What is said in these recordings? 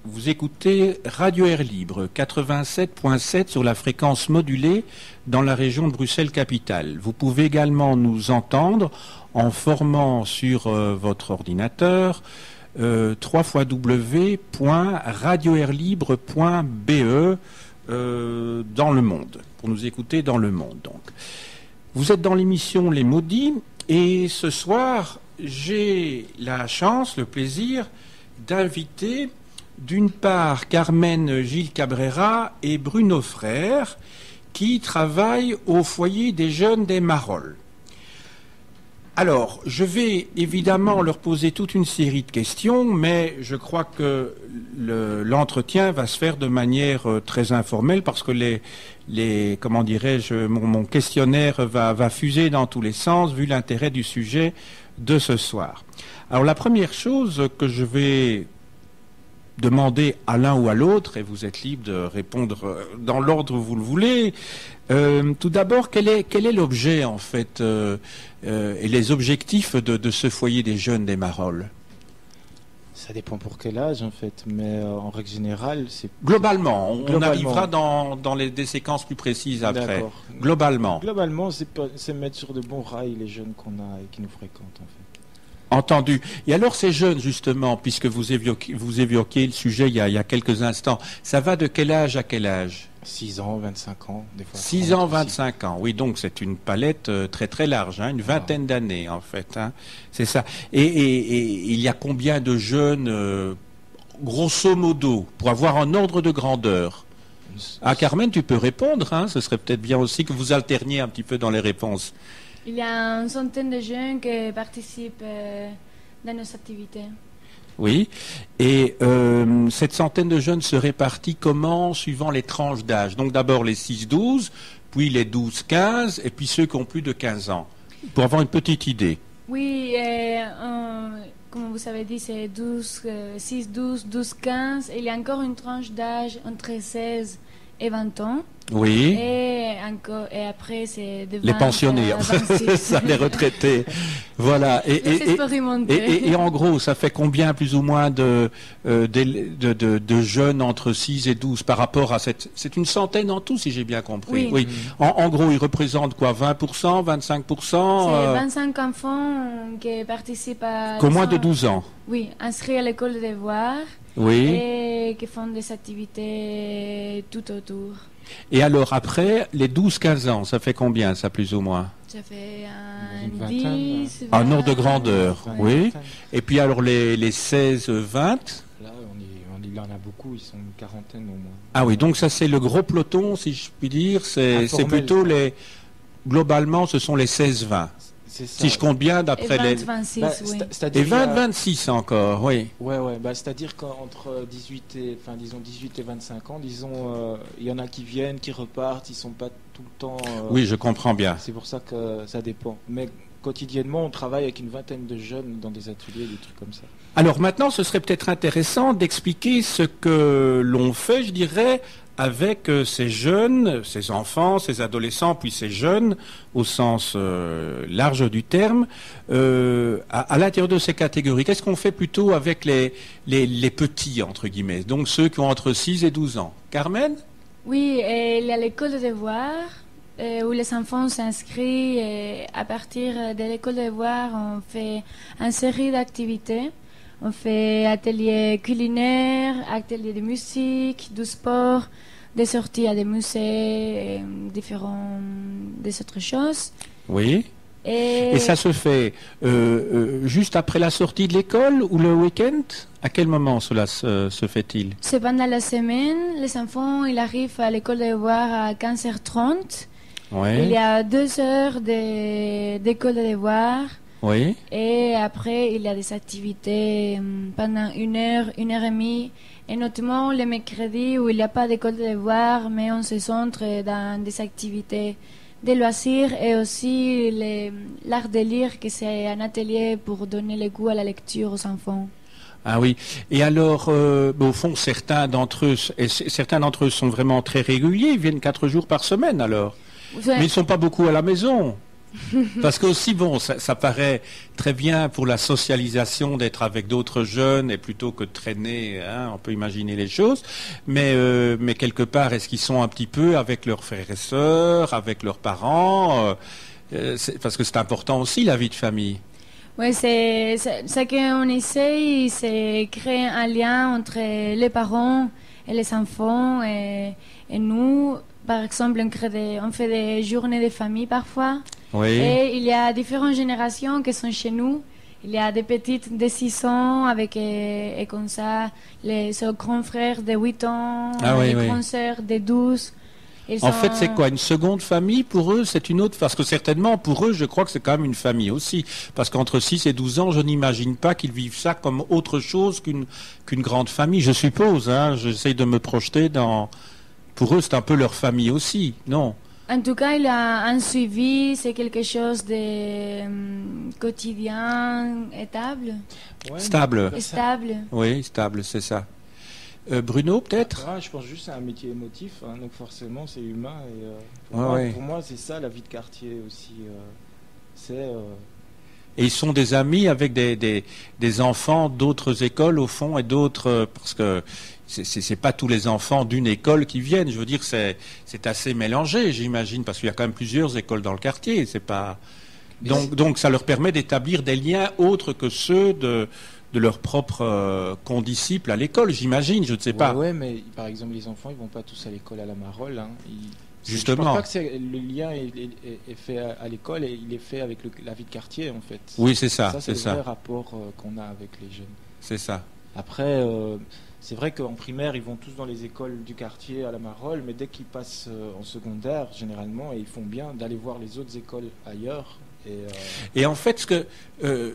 Vous écoutez Radio Air Libre 87.7 sur la fréquence modulée dans la région de Bruxelles-Capitale. Vous pouvez également nous entendre en formant sur votre ordinateur www.radioairlibre.be dans le monde, pour nous écouter dans le monde. Donc, vous êtes dans l'émission Les Maudits et ce soir, j'ai la chance, le plaisir d'inviter d'une part Carmen Gil Cabrera et Bruno Frère qui travaillent au foyer des jeunes des Marolles. Alors, je vais évidemment leur poser toute une série de questions, mais je crois que l'entretien va se faire de manière très informelle parce que comment dirais-je, mon questionnaire va fuser dans tous les sens vu l'intérêt du sujet de ce soir. Alors, la première chose que je vais demander à l'un ou à l'autre, et vous êtes libre de répondre dans l'ordre où vous le voulez. Tout d'abord, quel est l'objet, en fait, et les objectifs de ce foyer des jeunes des Marolles? Ça dépend pour quel âge, en fait, mais en règle générale, c'est... Globalement, on arrivera dans des séquences plus précises après. Globalement. Globalement, c'est mettre sur de bons rails les jeunes qu'on a et qui nous fréquentent, en fait. Entendu. Et alors ces jeunes, justement, puisque vous évoquiez le sujet il y a quelques instants, ça va de quel âge à quel âge? 6 ans, 25 ans, des fois. 6 ans, 25 ans. Oui, donc c'est une palette très très large, hein, une vingtaine d'années en fait. Hein, c'est ça. Et il y a combien de jeunes, grosso modo, pour avoir un ordre de grandeur? Ah, Carmen, tu peux répondre. Hein, ce serait peut-être bien aussi que vous alterniez un petit peu dans les réponses. Il y a une centaine de jeunes qui participent dans nos activités. Oui, et cette centaine de jeunes se répartit comment suivant les tranches d'âge? Donc d'abord les 6-12, puis les 12-15, et puis ceux qui ont plus de 15 ans, pour avoir une petite idée. Oui, comme vous avez dit, c'est 6-12, 12-15, et il y a encore une tranche d'âge entre 16 et 20 ans. Oui. Et après, c'est de 20 les pensionnés, à 26. Ça, les retraités. Voilà. Et en gros, ça fait combien plus ou moins de jeunes entre 6 et 12 par rapport à c'est une centaine en tout, si j'ai bien compris. Oui. En gros, ils représentent quoi? 20%, 25%? C'est 25 enfants qui participent à... Qu'au moins de 12 ans. Oui, inscrits à l'école de devoirs. Oui. Et qui font des activités tout autour. Et alors après, les 12-15 ans, ça fait combien, ça, plus ou moins? Ça fait 10... Un ordre de grandeur, oui. Et puis alors les 16-20? Là, il en a beaucoup, ils sont une quarantaine au moins. Ah oui, donc ça c'est le gros peloton, si je puis dire. C'est plutôt globalement, ce sont les 16-20. Si je compte bien d'après les... 26, oui. Et 20-26 encore, oui. Ouais, c'est-à-dire qu'entre 18 et 25 ans, disons, il y en a qui viennent, qui repartent, ils sont pas tout le temps... Oui, je comprends bien. C'est pour ça que ça dépend. Mais quotidiennement, on travaille avec une vingtaine de jeunes dans des ateliers, des trucs comme ça. Alors maintenant, ce serait peut-être intéressant d'expliquer ce que l'on fait, je dirais, avec ces jeunes, ces enfants, ces adolescents, puis ces jeunes, au sens large du terme, à l'intérieur de ces catégories. Qu'est-ce qu'on fait plutôt avec les petits, entre guillemets, donc ceux qui ont entre 6 et 12 ans? Carmen? Oui, il y a l'école de devoirs, où les enfants s'inscrivent, et à partir de l'école de devoirs, on fait une série d'activités. On fait ateliers culinaires, ateliers de musique, du sport, des sorties à des musées, des autres choses. Oui. Et ça se fait juste après la sortie de l'école ou le week-end? À quel moment cela se fait-il? C'est pendant la semaine. Les enfants, ils arrivent à l'école de devoirs à 15h30. Oui. Il y a 2 heures d'école de devoirs. Oui. Et après, il y a des activités pendant 1 heure, 1 heure et demie. Et notamment le mercredi où il n'y a pas d'école de devoirs, mais on se centre dans des activités de loisirs et aussi l'art de lire, que c'est un atelier pour donner le goût à la lecture aux enfants. Ah oui. Et alors, au fond, certains d'entre eux sont vraiment très réguliers. Ils viennent 4 jours par semaine alors. Mais ils ne sont pas beaucoup à la maison. Parce que aussi, bon, ça paraît très bien pour la socialisation d'être avec d'autres jeunes et plutôt que de traîner, hein, on peut imaginer les choses. Mais quelque part, est-ce qu'ils sont un petit peu avec leurs frères et sœurs, avec leurs parents parce que c'est important aussi la vie de famille. Oui, c'est ce qu'on essaye, c'est créer un lien entre les parents et les enfants. Et nous, par exemple, on fait des journées de famille parfois. Oui. Et il y a différentes générations qui sont chez nous. Il y a des petites de 6 ans avec, et comme ça, les grands frères de 8 ans, les grandes sœurs de 12. En fait, c'est quoi? Une seconde famille pour eux? C'est une autre? Parce que certainement, pour eux, je crois que c'est quand même une famille aussi. Parce qu'entre 6 et 12 ans, je n'imagine pas qu'ils vivent ça comme autre chose qu'une grande famille. Je suppose, hein. J'essaye de me projeter dans... Pour eux, c'est un peu leur famille aussi, non? En tout cas, il y a un suivi, c'est quelque chose de quotidien, stable. Ouais, stable. Stable. Oui, stable, c'est ça. Bruno, peut-être? Je pense juste à un métier émotif, hein, donc forcément c'est humain. Et, pour moi, c'est ça la vie de quartier aussi. Et ils sont des amis avec des enfants d'autres écoles au fond et d'autres, parce que c'est pas tous les enfants d'une école qui viennent. Je veux dire, c'est assez mélangé, j'imagine, parce qu'il y a quand même plusieurs écoles dans le quartier. C'est pas donc ça leur permet d'établir des liens autres que ceux de leurs propres condisciples à l'école, j'imagine. Je ne sais pas. Oui, mais par exemple, les enfants, ils vont pas tous à l'école à la Marolles. Hein. Justement. Je pense pas que le lien est fait à l'école, et il est fait avec la vie de quartier, en fait. Oui, c'est ça. Ça, c'est le vrai rapport qu'on a avec les jeunes. C'est ça. Après, c'est vrai qu'en primaire, ils vont tous dans les écoles du quartier à la Marolles, mais dès qu'ils passent en secondaire, généralement, et ils font bien d'aller voir les autres écoles ailleurs. Et en fait,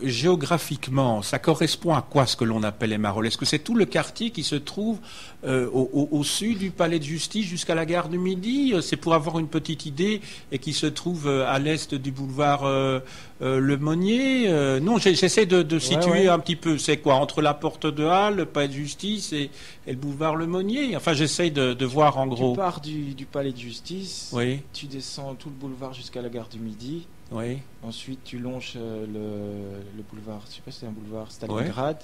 géographiquement, ça correspond à quoi ce que l'on appelle les Marolles? Est-ce que c'est tout le quartier qui se trouve au sud du palais de justice jusqu'à la gare du Midi? C'est pour avoir une petite idée, et qui se trouve à l'est du boulevard Le Monnier? Non, j'essaie de situer un petit peu. C'est quoi? Entre la porte de Halle, le palais de justice et le boulevard Le Monnier? Enfin, j'essaie de voir en gros. Tu pars du palais de justice, oui. Tu descends tout le boulevard jusqu'à la gare du Midi. Oui. Ensuite, tu longes le boulevard, je ne sais pas si c'est un boulevard, Stalingrad,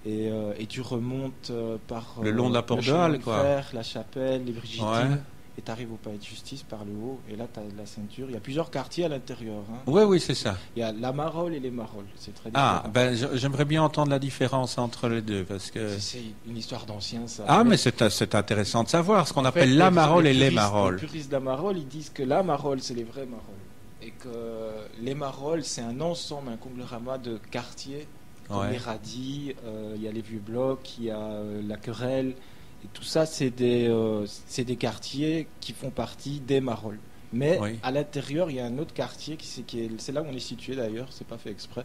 et tu remontes par le long de la porte de Halle, quoi. La Chapelle, les Brigitines, et tu arrives au palais de justice par le haut, et là tu as la ceinture. Il y a plusieurs quartiers à l'intérieur. Hein. Oui, c'est ça. Il y a la Marolles et les Marolles, c'est très différent. J'aimerais bien entendre la différence entre les deux, parce que... C'est une histoire d'ancien, ça. Ah, mais c'est intéressant de savoir ce qu'on appelle la Marolles et les Marolles. Les puristes de la Marolles, ils disent que la Marolles, c'est les vrais Marolles. Et que les Marolles, c'est un ensemble, un conglomérat de quartiers, comme les Radis, il y a les Vieux Blocs, il y a la Querelle, et tout ça, c'est des quartiers qui font partie des Marolles. Mais à l'intérieur, il y a un autre quartier, c'est là où on est situé d'ailleurs, c'est pas fait exprès,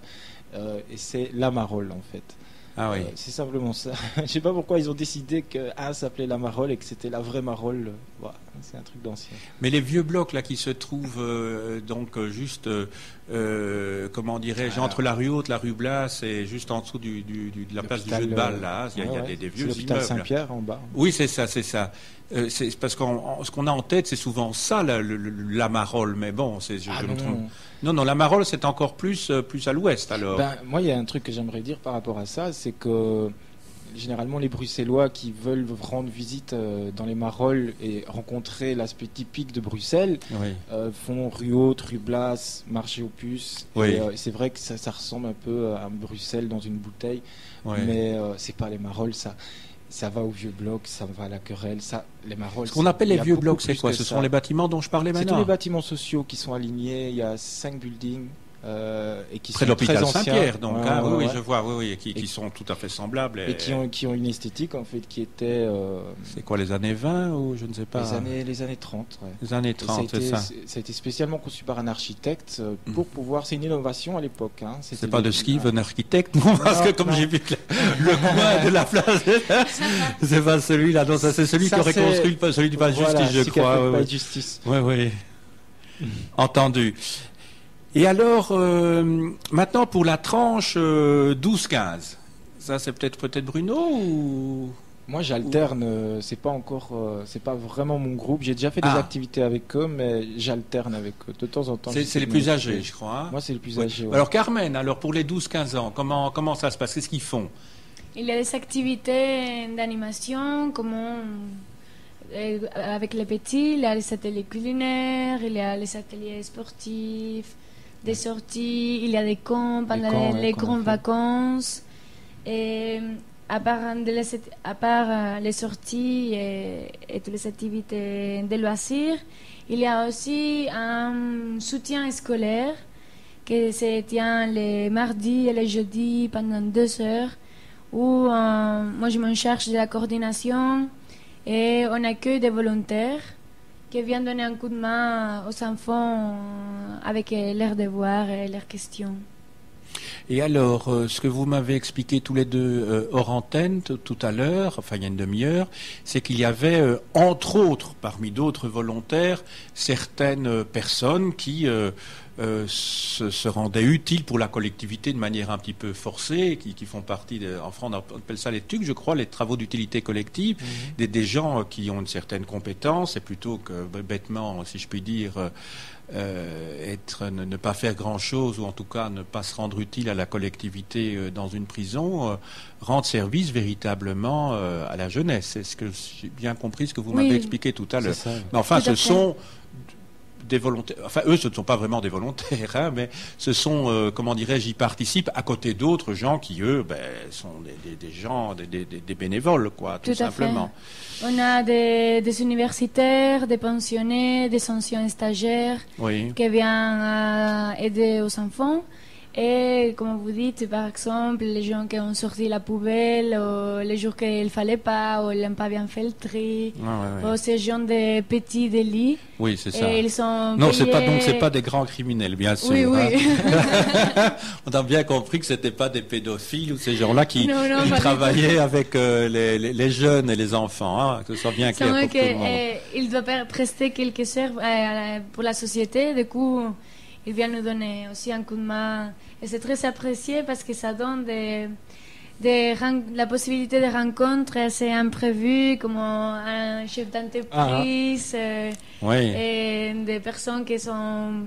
et c'est la Marolle en fait. Ah oui. C'est simplement ça. Je sais pas pourquoi ils ont décidé qu'un s'appelait la Marolles et que c'était la vraie Marolles. Voilà, c'est un truc d'ancien. Mais les vieux blocs là qui se trouvent juste, comment dirais-je, entre la rue Haute, la rue Blas et juste en dessous de la place du jeu de balle là, il y a des vieux immeubles. L'hôpital Saint-Pierre en bas. Oui, c'est ça. C'est parce que ce qu'on a en tête, c'est souvent ça, la Marolles. Mais bon, je me trompe. Non, la Marolles, c'est encore plus à l'ouest, alors. Moi, il y a un truc que j'aimerais dire par rapport à ça, c'est que généralement, les Bruxellois qui veulent rendre visite dans les Marolles et rencontrer l'aspect typique de Bruxelles, font rue Haute, rue Blas, marché aux puces. Oui. Et c'est vrai que ça ressemble un peu à Bruxelles dans une bouteille, mais c'est pas les Marolles, ça. Ça va au vieux bloc, ça va à la Querelle, les Marolles. Ce qu'on appelle les vieux blocs, c'est quoi? Ce sont les bâtiments dont je parlais maintenant. C'est tous les bâtiments sociaux qui sont alignés. Il y a 5 buildings et qui près sont de l'hôpital Saint-Pierre, donc. Oui, je vois, qui sont tout à fait semblables. Et qui ont une esthétique, en fait, qui était... C'est quoi, les années 20 ou je ne sais pas? Les années 30, Les années 30, c'est ça. Ça a été spécialement conçu par un architecte pour pouvoir... C'est une innovation à l'époque. Hein. C'est pas de Skive, un architecte, non? Parce que comme j'ai vu le coin de la place, c'est pas celui-là. Non, ça c'est celui qui aurait construit celui du pas de justice, je crois. Pas de justice. Oui. Entendu. Et alors, maintenant pour la tranche 12-15, ça c'est peut-être Bruno ou... Moi, j'alterne. C'est pas encore, c'est pas vraiment mon groupe. J'ai déjà fait des activités avec eux, mais j'alterne avec eux de temps en temps. C'est les plus âgés, je crois. Hein. Moi, c'est les plus âgés. Ouais. Alors Carmen, alors pour les 12-15 ans, comment ça se passe? Qu'est-ce qu'ils font? Il y a des activités d'animation, avec les petits, il y a les ateliers culinaires, il y a les ateliers sportifs, des sorties, il y a des camps pendant les grandes vacances. Et à part les sorties et toutes les activités de loisirs, il y a aussi un soutien scolaire qui se tient les mardis et les jeudis pendant 2 heures, où moi je m'en charge de la coordination et on accueille des volontaires qui viennent donner un coup de main aux enfants avec leurs devoirs et leurs questions. Et alors, ce que vous m'avez expliqué tous les deux hors antenne tout à l'heure, enfin il y a une demi-heure, c'est qu'il y avait, entre autres, parmi d'autres volontaires, certaines personnes qui se rendaient utiles pour la collectivité de manière un petit peu forcée, qui font partie, en France on appelle ça les TUC, je crois, les travaux d'utilité collective, des gens qui ont une certaine compétence, et plutôt que bêtement, si je puis dire, ne pas faire grand-chose, ou en tout cas ne pas se rendre utile à la collectivité dans une prison, rendre service véritablement à la jeunesse. Est-ce que j'ai bien compris ce que vous m'avez expliqué tout à l'heure? Mais enfin, ce sont des volontaires, enfin eux ce ne sont pas vraiment des volontaires, hein, mais ce sont, comment dirais-je, y participent à côté d'autres gens qui eux sont des gens, des bénévoles, quoi, tout simplement. On a des universitaires, des pensionnés, des anciens stagiaires qui viennent aider aux enfants. Et comme vous dites, par exemple, les gens qui ont sorti la poubelle, ou les jours qu'il ne fallait pas, ou ils n'ont pas bien fait le tri, ou ces gens de petits délits. Oui, c'est ça. Et ils sont non, payés... c'est pas des grands criminels, bien sûr. Oui, oui. Hein. On a bien compris que c'était pas des pédophiles ou ces gens-là qui travaillaient avec les jeunes et les enfants, hein, que ce soit bien clair pour tout le monde. Ils doivent prester quelque chose pour la société, du coup... Il vient nous donner aussi un coup de main. Et c'est très apprécié parce que ça donne la possibilité de rencontres assez imprévues, comme un chef d'entreprise, et des personnes qui sont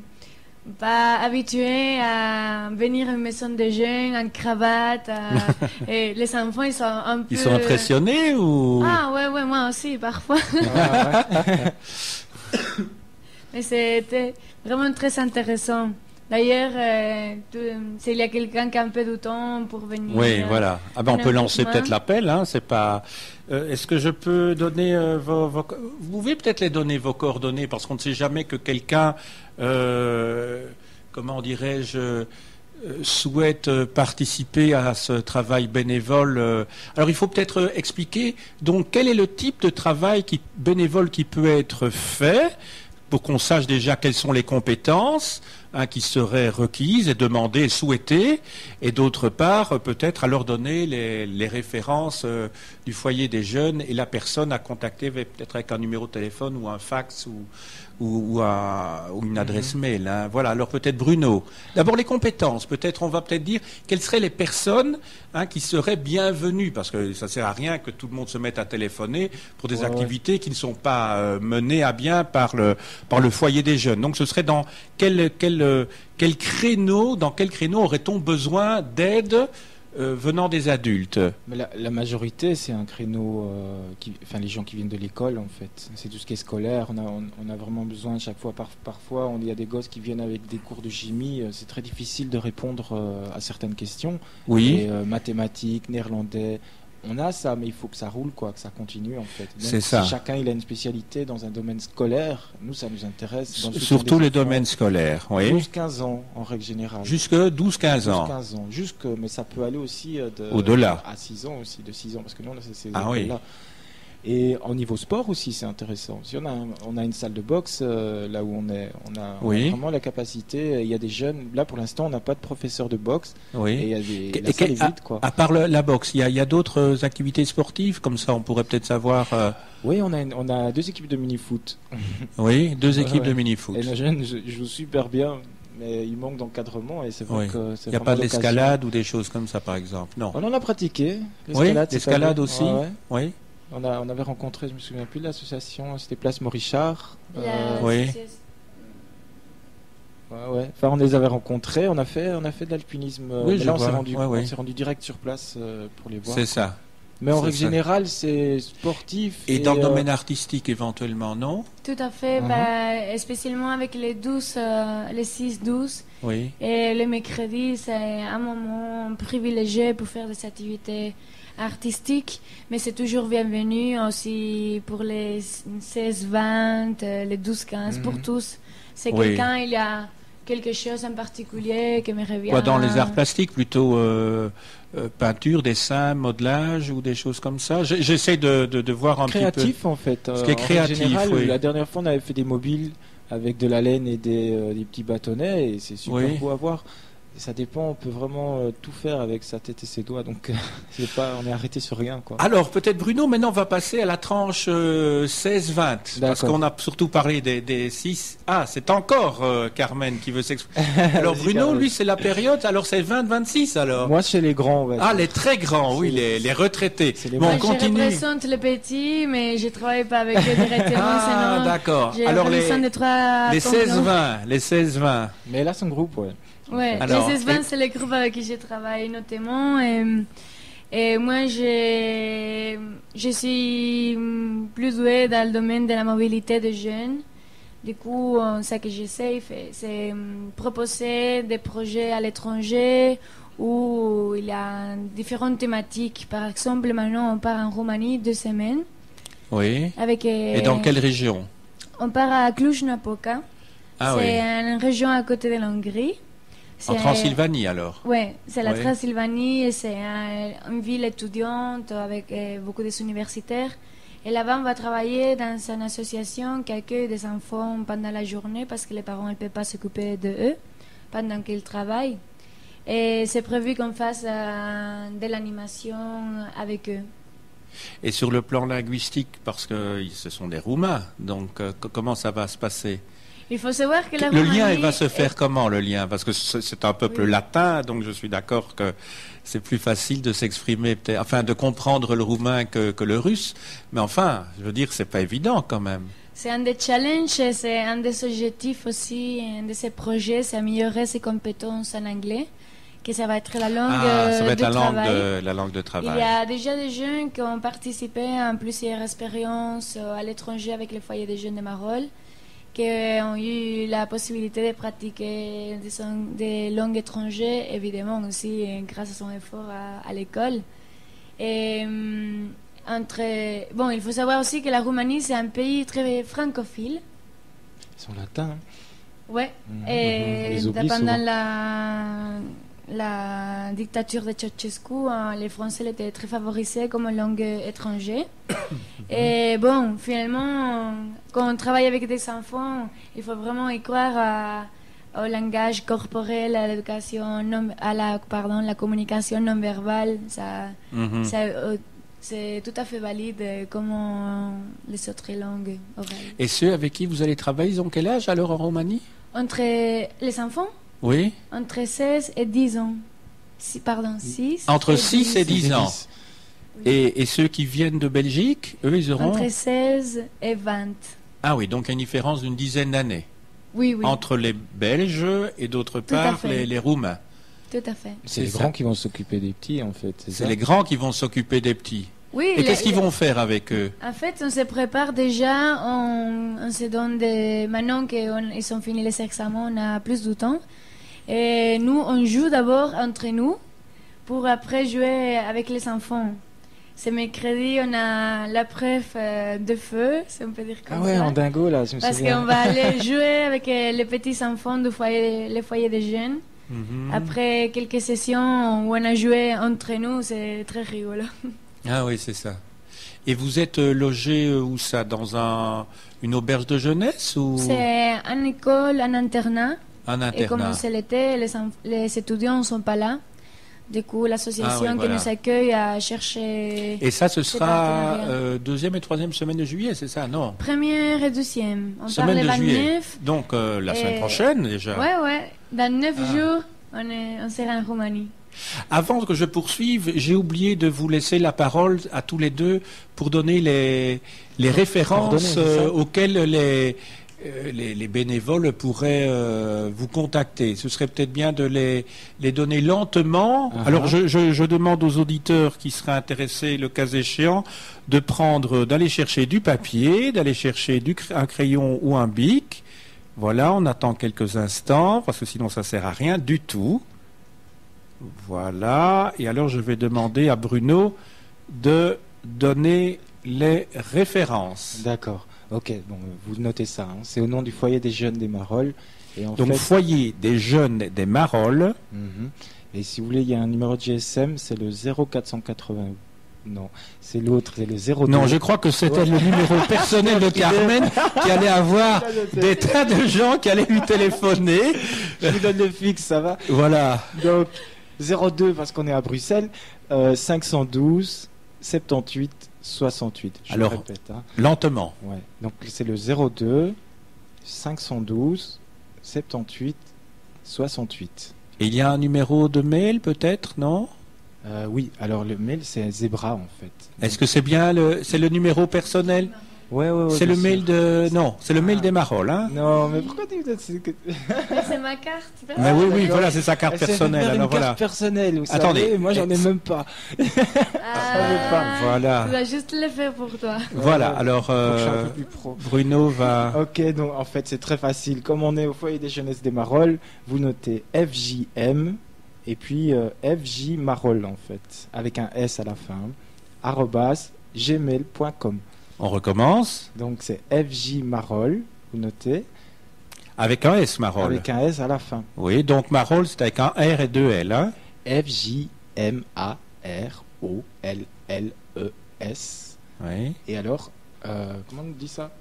pas habituées à venir à une maison de jeunes en cravate. Et les enfants, ils sont un peu... Ils sont impressionnés ou... Ah ouais, moi aussi, parfois. Mais c'était vraiment très intéressant. D'ailleurs, s'il y a quelqu'un qui a un peu de temps pour venir... Oui, voilà. Ah ben, on peut lancer peut-être l'appel. Hein, c'est pas... Est-ce que je peux donner vous pouvez peut-être les donner vos coordonnées, parce qu'on ne sait jamais que quelqu'un, comment dirais-je, souhaite participer à ce travail bénévole. Alors il faut peut-être expliquer, donc, quel est le type de travail bénévole qui peut être fait, pour qu'on sache déjà quelles sont les compétences qui seraient requises et demandées et souhaitées, et d'autre part, peut-être à leur donner les références du foyer des jeunes et la personne à contacter, peut-être avec un numéro de téléphone ou un fax ou une adresse mail. Hein. Voilà, alors peut-être Bruno. D'abord les compétences, on va peut-être dire quelles seraient les personnes qui seraient bienvenues, parce que ça ne sert à rien que tout le monde se mette à téléphoner pour des activités qui ne sont pas menées à bien par le foyer des jeunes. Donc ce serait dans quel créneau aurait-on besoin d'aide venant des adultes? Mais la majorité, c'est un créneau, les gens qui viennent de l'école, en fait. C'est tout ce qui est scolaire. On a vraiment besoin chaque fois. Parfois, il y a des gosses qui viennent avec des cours de chimie. C'est très difficile de répondre à certaines questions. Oui. Et, mathématiques, néerlandais. On a ça, mais il faut que ça roule, que ça continue, en fait. C'est ça. Si chacun il a une spécialité dans un domaine scolaire, nous, ça nous intéresse. Surtout les domaines scolaires, oui. 12-15 ans, en règle générale. Jusque 12-15 ans. 12-15 ans. Mais ça peut aller aussi au-delà. À 6 ans aussi, de 6 ans, parce que nous, on a ces écoles-là. Et au niveau sport aussi, c'est intéressant. Si on a une salle de boxe là où on a vraiment la capacité. Il y a des jeunes. Là, pour l'instant, on n'a pas de professeur de boxe. Oui. Et il y a la salle est vide, quoi. À part la boxe, il y a d'autres activités sportives comme ça. On pourrait peut-être savoir. Oui, on a 2 équipes de mini-foot. Oui, 2 équipes de mini-foot. Et nos jeunes jouent super bien. Mais il manque d'encadrement et c'est vrai que c'est. Il n'y a pas de l'escalade ou des choses comme ça, par exemple. Non. On en a pratiqué. L'escalade aussi. Oui. On avait rencontré, je me souviens plus de l'association, c'était Place Morichard. Oui. Ouais. Enfin, on les avait rencontrés, on a fait de l'alpinisme. Oui, là, on ouais. s'est rendu direct sur place pour les voir. C'est ça. Mais en règle générale, c'est sportif. Et dans le domaine artistique, éventuellement, non? Tout à fait, spécialement avec les 6-12. Oui. Et le mercredi, c'est un moment privilégié pour faire des activités artistiques, mais c'est toujours bienvenu aussi pour les 16-20, les 12-15, pour tous. C'est quelqu'un, il y a quelque chose en particulier qui me revient. Quoi, dans les arts plastiques, plutôt peinture, dessin, modelage ou des choses comme ça? J'essaie de voir un créatif, petit peu. En fait. Ce qui est créatif, général, oui. La dernière fois, on avait fait des mobiles avec de la laine et des petits bâtonnets, et c'est super beau à voir. Ça dépend, on peut vraiment tout faire avec sa tête et ses doigts, donc on est arrêté sur rien, quoi. Alors, peut-être Bruno, maintenant on va passer à la tranche 16-20, parce qu'on a surtout parlé des 6. Ah, c'est encore Carmen qui veut s'exprimer. Alors Bruno, Carmen. Lui, c'est la période, alors c'est 20-26 alors. Moi, c'est les grands, on va dire. Ah, les très grands, oui, les retraités. Bon, on continue. Je représente les petits, mais je ne travaille pas avec eux directement. Ah, d'accord. Alors les 16-20. Mais là, c'est un groupe, ouais. Ouais, alors, les 16-20, c'est le groupe avec qui je travaille notamment. Et moi, je suis plus douée dans le domaine de la mobilité des jeunes. Du coup, ce que j'essaie, c'est proposer des projets à l'étranger où il y a différentes thématiques. Par exemple, maintenant, on part en Roumanie 2 semaines. Oui. Et dans quelle région? On part à Cluj-Napoca. C'est une région à côté de l'Hongrie. En Transylvanie alors? Oui, c'est la Transylvanie et c'est une ville étudiante avec beaucoup d'universitaires. Et là-bas, on va travailler dans une association qui accueille des enfants pendant la journée parce que les parents ne peuvent pas s'occuper d'eux pendant qu'ils travaillent. Et c'est prévu qu'on fasse de l'animation avec eux. Et sur le plan linguistique, parce que ce sont des Roumains, donc comment ça va se passer? Il faut savoir que le lien, il va se faire comment, le lien? Parce que c'est un peuple latin, donc je suis d'accord que c'est plus facile de s'exprimer, enfin de comprendre le roumain que le russe. Mais enfin, je veux dire, c'est pas évident quand même. C'est un des challenges, c'est un des objectifs aussi, un de ces projets, c'est améliorer ses compétences en anglais, que ça va être la langue la langue de travail. Il y a déjà des jeunes qui ont participé à plusieurs expériences à l'étranger avec le foyer des jeunes de Marolles, qui ont eu la possibilité de pratiquer des langues étrangères, évidemment aussi grâce à son effort à l'école. Et il faut savoir aussi que la Roumanie, c'est un pays très francophile. Ils sont latins. Oui, et pendant la dictature de Ceausescu, les Français étaient très favorisés comme langue étrangère. Et bon, finalement, quand on travaille avec des enfants, il faut vraiment y croire au langage corporel, à l'éducation, la communication non verbale. C'est tout à fait valide comme les autres langues orales. Et ceux avec qui vous allez travailler, ils ont quel âge alors en Roumanie? Entre les enfants? Oui. Entre 16 et 10 ans. 6. Entre 6 et 10 ans. Oui. Et ceux qui viennent de Belgique, eux, ils auront... Entre 16 et 20. Ah oui, donc une différence d'une dizaine d'années. Oui. Entre les Belges et d'autre part les Roumains. Tout à fait. C'est les grands qui vont s'occuper des petits, en fait. C'est les grands qui vont s'occuper des petits. Oui, et qu'est-ce qu'ils vont faire avec eux? En fait, on se prépare déjà, on se donne maintenant qu'ils ont fini les examens, on a plus de temps. Et nous, on joue d'abord entre nous pour après jouer avec les enfants. Ce mercredi, on a la preuve de feu, si on peut dire comme ça. Ah ouais, en dingo, là, je me souviens. Parce qu'on va aller jouer avec les petits enfants du foyer, les foyers des jeunes. Après quelques sessions où on a joué entre nous, c'est très rigolo. Ah oui, c'est ça. Et vous êtes logé où ça? Dans une auberge de jeunesse ou... C'est une école, un internat. Un internat. Et comme c'est l'été, les étudiants ne sont pas là. Du coup, l'association qui nous accueille a cherché... Et ça, ce sera deuxième et troisième semaine de juillet, c'est ça, non? Première et deuxième. On semaine parle de le 29. Juillet. Donc, la semaine prochaine, déjà. Ouais. Dans 9 jours, on sera en Roumanie. Avant que je poursuive, j'ai oublié de vous laisser la parole à tous les deux pour donner les références auxquelles les bénévoles pourraient vous contacter. Ce serait peut-être bien de les donner lentement. Alors je demande aux auditeurs qui seraient intéressés, le cas échéant, d'aller chercher du papier, d'aller chercher un crayon ou un bic. Voilà, on attend quelques instants, parce que sinon ça ne sert à rien du tout. Voilà, et alors je vais demander à Bruno de donner les références. D'accord, ok, bon, vous notez ça, hein. C'est au nom du foyer des jeunes des Marolles. Et donc foyer des jeunes des Marolles. Et si vous voulez, il y a un numéro de GSM, c'est le 0480. Non, c'est l'autre, c'est le 02. Non, je crois que c'était le numéro personnel de Carmen qui allait avoir des tas de gens qui allaient lui téléphoner. Je vous donne le fixe, ça va? Voilà. Donc, 02 parce qu'on est à Bruxelles, 512 78 68. Je Alors, répète. Hein. Lentement. Ouais. Donc, c'est le 02 512 78 68. Et il y a un numéro de mail peut-être, non? Oui, alors le mail c'est Zebra en fait. Est-ce que c'est bien c'est le numéro personnel? Ouais, c'est le mail de... Non, c'est le mail des Marolles, hein? Non, mais pourquoi tu c'est ma carte. Mais oui, voilà, c'est sa carte personnelle. Alors voilà. Carte personnelle, vous Attendez, savez, moi j'en ai même pas. Voilà. Tu vas juste le faire pour toi. Voilà, alors Bruno va... Ok, donc en fait c'est très facile. Comme on est au foyer des jeunesses des Marolles, vous notez FJM et puis FJ Marolles en fait, avec un S à la fin, @gmail.com. On recommence. Donc c'est FJ Marolles, vous notez. Avec un S, Marolles. Avec un S à la fin. Oui, donc Marolles, c'est avec un R et deux L. Hein? FJMAROLLES. Oui. Et alors, comment on dit ça?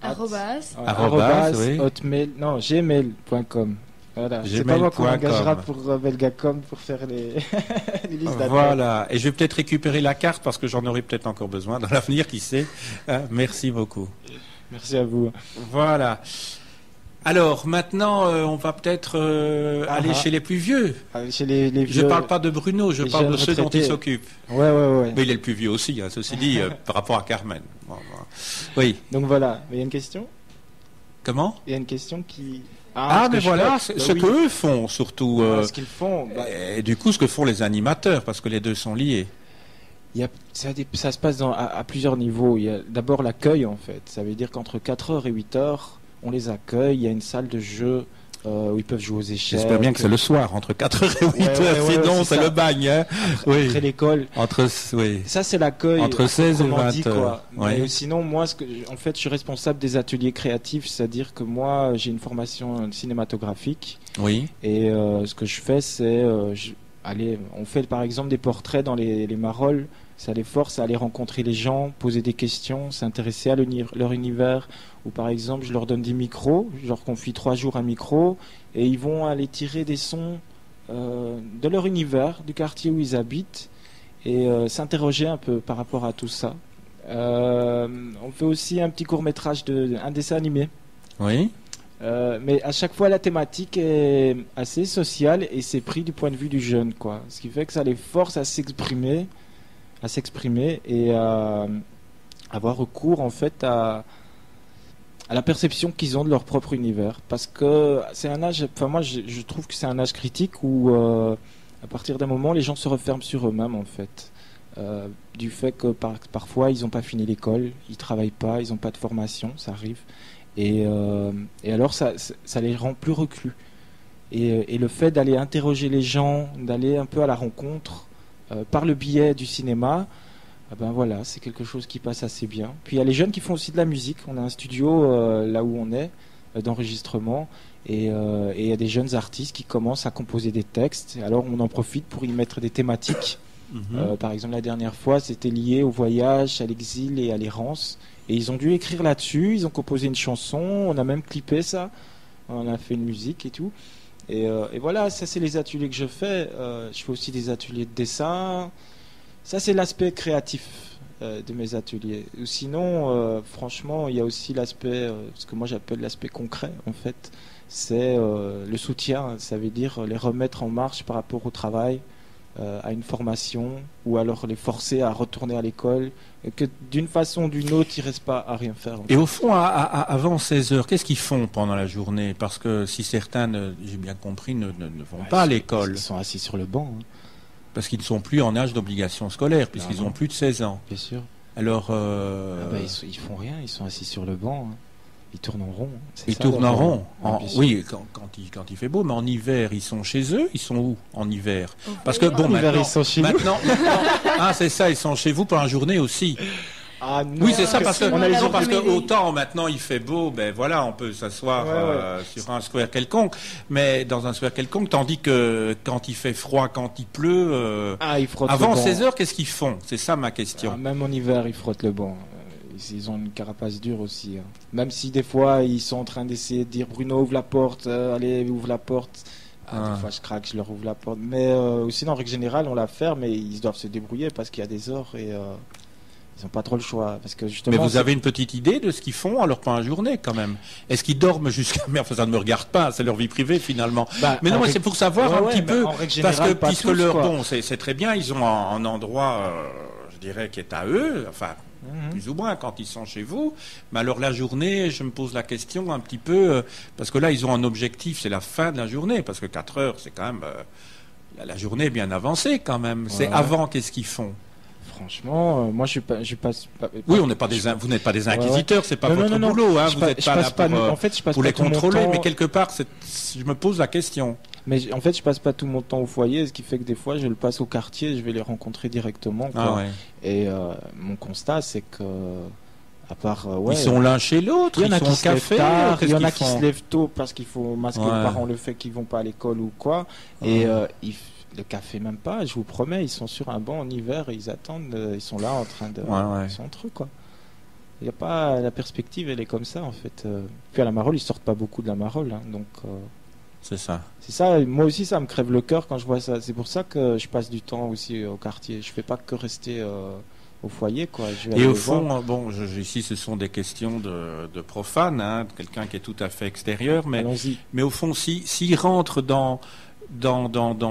Oui. Hotmail, non, gmail.com. Voilà. C'est pas moi qu'on engagera pour Belgacom pour faire les listes d'attente. Voilà. Et je vais peut-être récupérer la carte parce que j'en aurai peut-être encore besoin dans l'avenir, qui sait. Merci beaucoup. Merci à vous. Voilà. Alors, maintenant, on va peut-être aller chez les plus vieux. Chez les vieux. Je ne parle pas de Bruno, je parle de ceux dont il s'occupe. Ouais. Mais il est le plus vieux aussi, hein, ceci dit, par rapport à Carmen. Bon. Oui. Donc voilà. Il y a une question? Comment? Il y a une question qui... mais voilà, ce qu'eux font, surtout. Ce qu'ils font. Et du coup, ce que font les animateurs, parce que les deux sont liés. Ça se passe à plusieurs niveaux. Il y a d'abord l'accueil, en fait. Ça veut dire qu'entre 4h et 8h, on les accueille. Il y a une salle de jeu où ils peuvent jouer aux échecs. J'espère bien que c'est le soir, entre 4h et 8h, sinon c'est le bagne. Hein. Après l'école. Oui. Ça, c'est l'accueil. Entre 16 et 20h. Mais sinon, moi, en fait, je suis responsable des ateliers créatifs, c'est-à-dire que moi, j'ai une formation cinématographique. Oui. Et ce que je fais, c'est... on fait par exemple des portraits dans les Marolles. Ça les force à aller rencontrer les gens, poser des questions, s'intéresser à leur univers. Ou par exemple, je leur donne des micros, je leur confie 3 jours un micro, et ils vont aller tirer des sons de leur univers, du quartier où ils habitent, et s'interroger un peu par rapport à tout ça. On fait aussi un petit court-métrage un dessin animé. Oui. Mais à chaque fois, la thématique est assez sociale et c'est pris du point de vue du jeune, quoi. Ce qui fait que ça les force à s'exprimer et à avoir recours en fait à la perception qu'ils ont de leur propre univers, parce que c'est un âge, enfin moi je trouve que c'est un âge critique où à partir d'un moment les gens se referment sur eux-mêmes en fait, du fait que parfois ils n'ont pas fini l'école, ils travaillent pas, ils n'ont pas de formation, ça arrive, et alors ça les rend plus reclus, et le fait d'aller interroger les gens, d'aller un peu à la rencontre par le biais du cinéma, voilà, c'est quelque chose qui passe assez bien. Puis il y a les jeunes qui font aussi de la musique. On a un studio là où on est d'enregistrement, et il y a des jeunes artistes qui commencent à composer des textes. Alors on en profite pour y mettre des thématiques. Par exemple, la dernière fois, c'était lié au voyage, à l'exil et à l'errance. Et ils ont dû écrire là-dessus. Ils ont composé une chanson. On a même clippé ça. On a fait une musique et tout. Et voilà, ça c'est les ateliers que je fais. Je fais aussi des ateliers de dessin. Ça c'est l'aspect créatif de mes ateliers. Ou sinon, franchement, il y a aussi l'aspect, ce que moi j'appelle l'aspect concret en fait. C'est le soutien, ça veut dire les remettre en marche par rapport au travail. à une formation, ou alors les forcer à retourner à l'école, et que d'une façon ou d'une autre, ils ne restent pas à rien faire. Et au fond, avant 16 heures, qu'est-ce qu'ils font pendant la journée? Parce que si certains, j'ai bien compris, ne vont pas à l'école. Ils sont assis sur le banc. Hein. Parce qu'ils ne sont plus en âge d'obligation scolaire, puisqu'ils ont plus de 16 ans. Bien sûr. Alors, ils font rien, ils sont assis sur le banc. Hein. Ils tournent en rond. Ils tournent en rond. Oui, quand il fait beau, mais en hiver, ils sont chez eux. Ils sont où en hiver? Parce que bon, hiver, ils sont chez nous. Ah, c'est ça, ils sont chez vous pour la journée aussi. Ah, non, oui, c'est ça, parce que autant maintenant il fait beau, ben voilà, on peut s'asseoir sur un square quelconque, mais dans un square quelconque, tandis que quand il fait froid, quand il pleut, avant 16 heures, qu'est-ce qu'ils font? C'est ça ma question. Même en hiver, ils frottent le banc. Ils ont une carapace dure aussi. Hein. Même si des fois, ils sont en train d'essayer de dire Bruno, ouvre la porte, allez, ouvre la porte. Des fois, je craque, je leur ouvre la porte. Mais sinon, en règle générale, on la ferme, mais ils doivent se débrouiller parce qu'il y a des heures et ils n'ont pas trop le choix. Parce que justement, mais vous avez une petite idée de ce qu'ils font alors pendant la journée quand même? Est-ce qu'ils dorment jusqu'à... Mais enfin, ça ne me regarde pas, c'est leur vie privée finalement. Mais non, c'est pour savoir un petit peu. Parce que puisque bon, c'est très bien, ils ont un endroit, je dirais, qui est à eux, enfin... plus ou moins quand ils sont chez vous, mais alors la journée, je me pose la question un petit peu, parce que là ils ont un objectif, c'est la fin de la journée, parce que 4 heures c'est quand même, la journée est bien avancée quand même, c'est avant, qu'est-ce qu'ils font? Franchement, moi je passe pas. Oui, vous n'êtes pas des inquisiteurs, c'est pas votre boulot, hein, vous n'êtes pas là pour les contrôler, mais quelque part, je me pose la question. Mais en fait, je passe pas tout mon temps au foyer, ce qui fait que des fois, je le passe au quartier, je vais les rencontrer directement. Quoi. Et mon constat, c'est que, à part, ils sont l'un chez l'autre, il y en a qui se lèvent tard, il y en a qui font se lèvent tôt parce qu'il faut masquer par le fait qu'ils vont pas à l'école ou quoi. Et le café même pas, je vous promets, ils sont sur un banc en hiver et ils attendent, ils sont là en train de, ils sont entre eux quoi. Il y a pas la perspective, elle est comme ça en fait. Puis à la Marolles, ils sortent pas beaucoup de la Marolles, hein, donc. C'est ça. C'est ça. Moi aussi, ça me crève le cœur quand je vois ça. C'est pour ça que je passe du temps aussi au quartier. Je fais pas que rester au foyer, quoi. Et au fond, bon, ici, ce sont des questions de profane, hein, quelqu'un qui est tout à fait extérieur, mais au fond, s'il rentre dans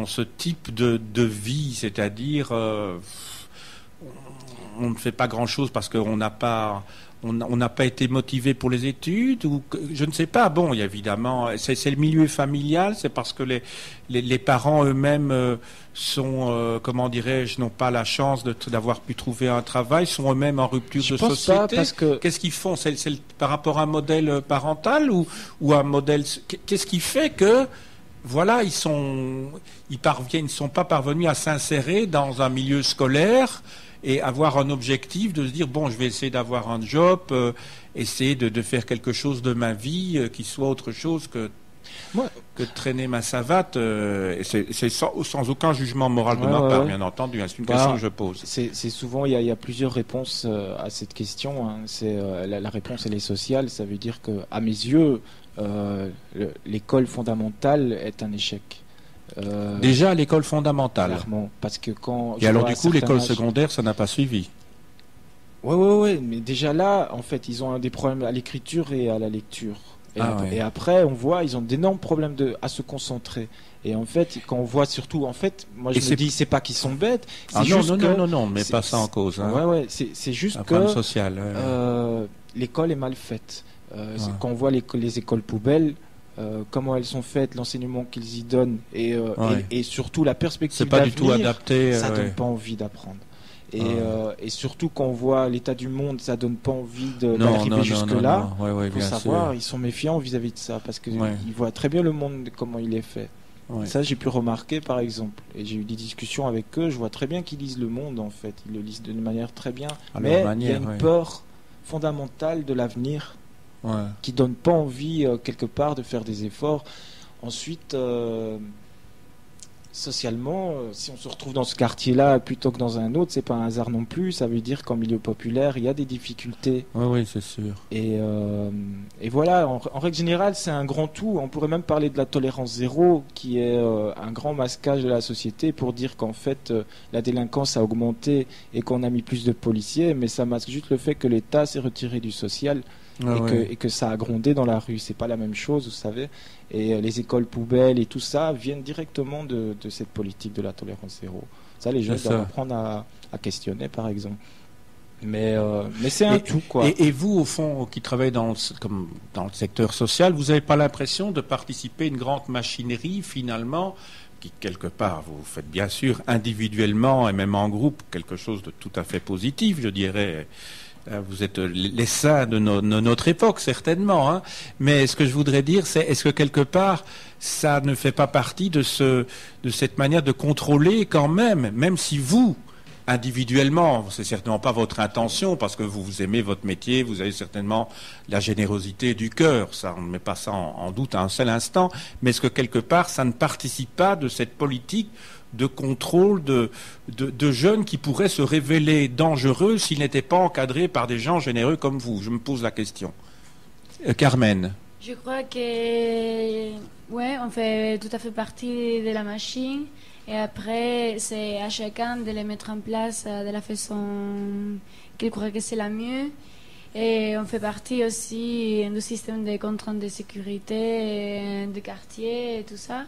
ce type de vie, c'est-à-dire, on ne fait pas grand-chose parce qu'on n'a pas. On n'a pas été motivé pour les études ou je ne sais pas. Bon, il y a évidemment, c'est le milieu familial, c'est parce que les parents eux-mêmes sont, comment dirais-je, n'ont pas la chance d'avoir pu trouver un travail, sont eux-mêmes en rupture de société. Qu'est-ce qu'ils font? C'est par rapport à un modèle parental ou un modèle? Qu'est-ce qui fait que voilà, ils ne sont pas parvenus à s'insérer dans un milieu scolaire et avoir un objectif de se dire bon, je vais essayer d'avoir un job, essayer de faire quelque chose de ma vie qui soit autre chose que de traîner ma savate. C'est sans aucun jugement moral de ma part, bien entendu. C'est une question que je pose. C'est souvent, il y a plusieurs réponses à cette question. Hein. La réponse, elle est sociale. Ça veut dire que, à mes yeux, l'école fondamentale est un échec. Déjà à l'école fondamentale. Clairement, parce que quand. Et alors du coup, l'école secondaire, ça n'a pas suivi. Ouais, mais déjà là, en fait, ils ont des problèmes à l'écriture et à la lecture. Et après, on voit, ils ont d'énormes problèmes à se concentrer. Et en fait, quand on voit surtout, en fait, moi je me dis, c'est pas qu'ils sont bêtes. Non, mais pas ça en cause. Hein. Ouais, c'est juste un que problème social. l'école est mal faite. Quand on voit les écoles poubelles. Comment elles sont faites, l'enseignement qu'ils y donnent et surtout la perspective d'avenir, c'est pas du tout adapté. Ça donne pas envie d'apprendre. Et surtout quand on voit l'état du monde, ça donne pas envie d'arriver jusque-là. Il faut savoir, ils sont méfiants vis-à-vis de ça parce qu'ils voient très bien le monde comment il est fait. Ça, j'ai pu remarquer par exemple. Et j'ai eu des discussions avec eux. Je vois très bien qu'ils lisent le monde en fait. Ils le lisent d'une manière très bien. Mais il y a une peur fondamentale de l'avenir. Qui donne pas envie quelque part de faire des efforts. Ensuite, socialement, si on se retrouve dans ce quartier-là plutôt que dans un autre, c'est pas un hasard non plus. Ça veut dire qu'en milieu populaire, il y a des difficultés. Oui, c'est sûr. Et voilà, en règle générale, c'est un grand tout. On pourrait même parler de la tolérance zéro, qui est un grand masquage de la société pour dire qu'en fait, la délinquance a augmenté et qu'on a mis plus de policiers, mais ça masque juste le fait que l'État s'est retiré du social. et que ça a grondé dans la rue. C'est pas la même chose, vous savez. Et les écoles poubelles et tout ça viennent directement de cette politique de la tolérance zéro. Ça, les gens doivent apprendre à questionner, par exemple. Mais c'est un tout, quoi. Et vous, au fond, qui travaillez dans le secteur social, vous n'avez pas l'impression de participer à une grande machinerie, finalement, qui, quelque part, vous faites bien sûr individuellement et même en groupe quelque chose de tout à fait positif, je dirais. Vous êtes les saints de notre époque, certainement. Hein. Mais ce que je voudrais dire, c'est est-ce que quelque part, ça ne fait pas partie de cette manière de contrôler quand même si vous, individuellement, c'est certainement pas votre intention, parce que vous aimez votre métier, vous avez certainement la générosité du cœur, ça, on ne met pas ça en doute à un seul instant, mais est-ce que quelque part, ça ne participe pas de cette politique de contrôle de jeunes qui pourraient se révéler dangereux s'ils n'étaient pas encadrés par des gens généreux comme vous? Je me pose la question. Carmen. Je crois que, ouais, on fait tout à fait partie de la machine. Et après, c'est à chacun de les mettre en place de la façon qu'il croit que c'est la mieux. Et on fait partie aussi du système de contraintes de sécurité, de quartier et tout ça.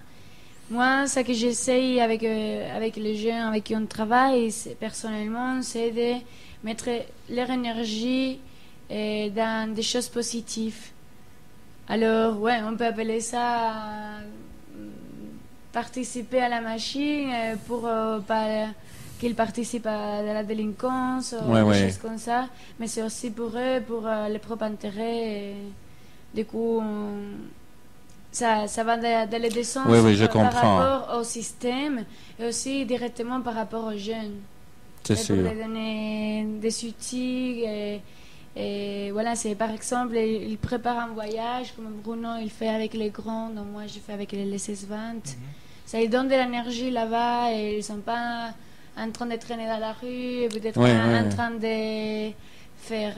Moi, ce que j'essaye avec les jeunes avec qui on travaille, personnellement, c'est de mettre leur énergie dans des choses positives. Alors, ouais, on peut appeler ça participer à la machine pour pas qu'ils participent à la délinquance ou des choses comme ça, mais c'est aussi pour eux, pour les propres intérêts. Et, du coup, ça va dans les deux sens par rapport au système et aussi directement par rapport aux jeunes. C'est sûr. Pour les donner des outils et voilà, c'est par exemple, ils préparent un voyage comme Bruno il fait avec les grands, donc moi je fais avec les 16-20. Ça ils donne de l'énergie là-bas et ils ne sont pas en train de traîner dans la rue, peut-être en train de faire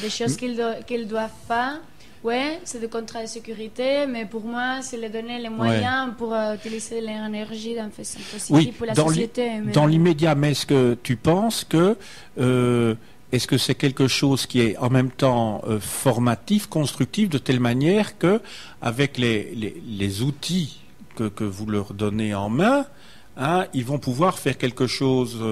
des choses qu'ils ne doivent pas. Ouais, c'est des contrats de sécurité, mais pour moi, c'est leur donner les moyens pour utiliser leur énergie d'une façon positive pour la société. Dans l'immédiat, mais est-ce que tu penses que est-ce que c'est quelque chose qui est en même temps formatif, constructif, de telle manière que avec les outils que vous leur donnez en main, hein, ils vont pouvoir faire quelque chose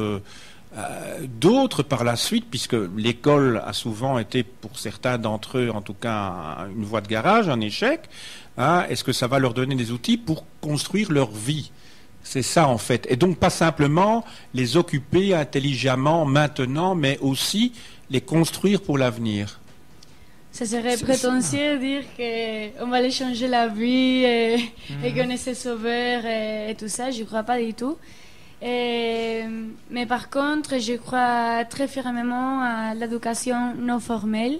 d'autre par la suite, puisque l'école a souvent été, pour certains d'entre eux, en tout cas, une voie de garage, un échec. Hein, est-ce que ça va leur donner des outils pour construire leur vie? C'est ça, en fait. Et donc, pas simplement les occuper intelligemment maintenant, mais aussi les construire pour l'avenir. Ça serait prétentieux de dire qu'on va les changer la vie et qu'on est ses sauveurs et tout ça. Je ne crois pas du tout. Mais par contre, je crois très fermement à l'éducation non formelle.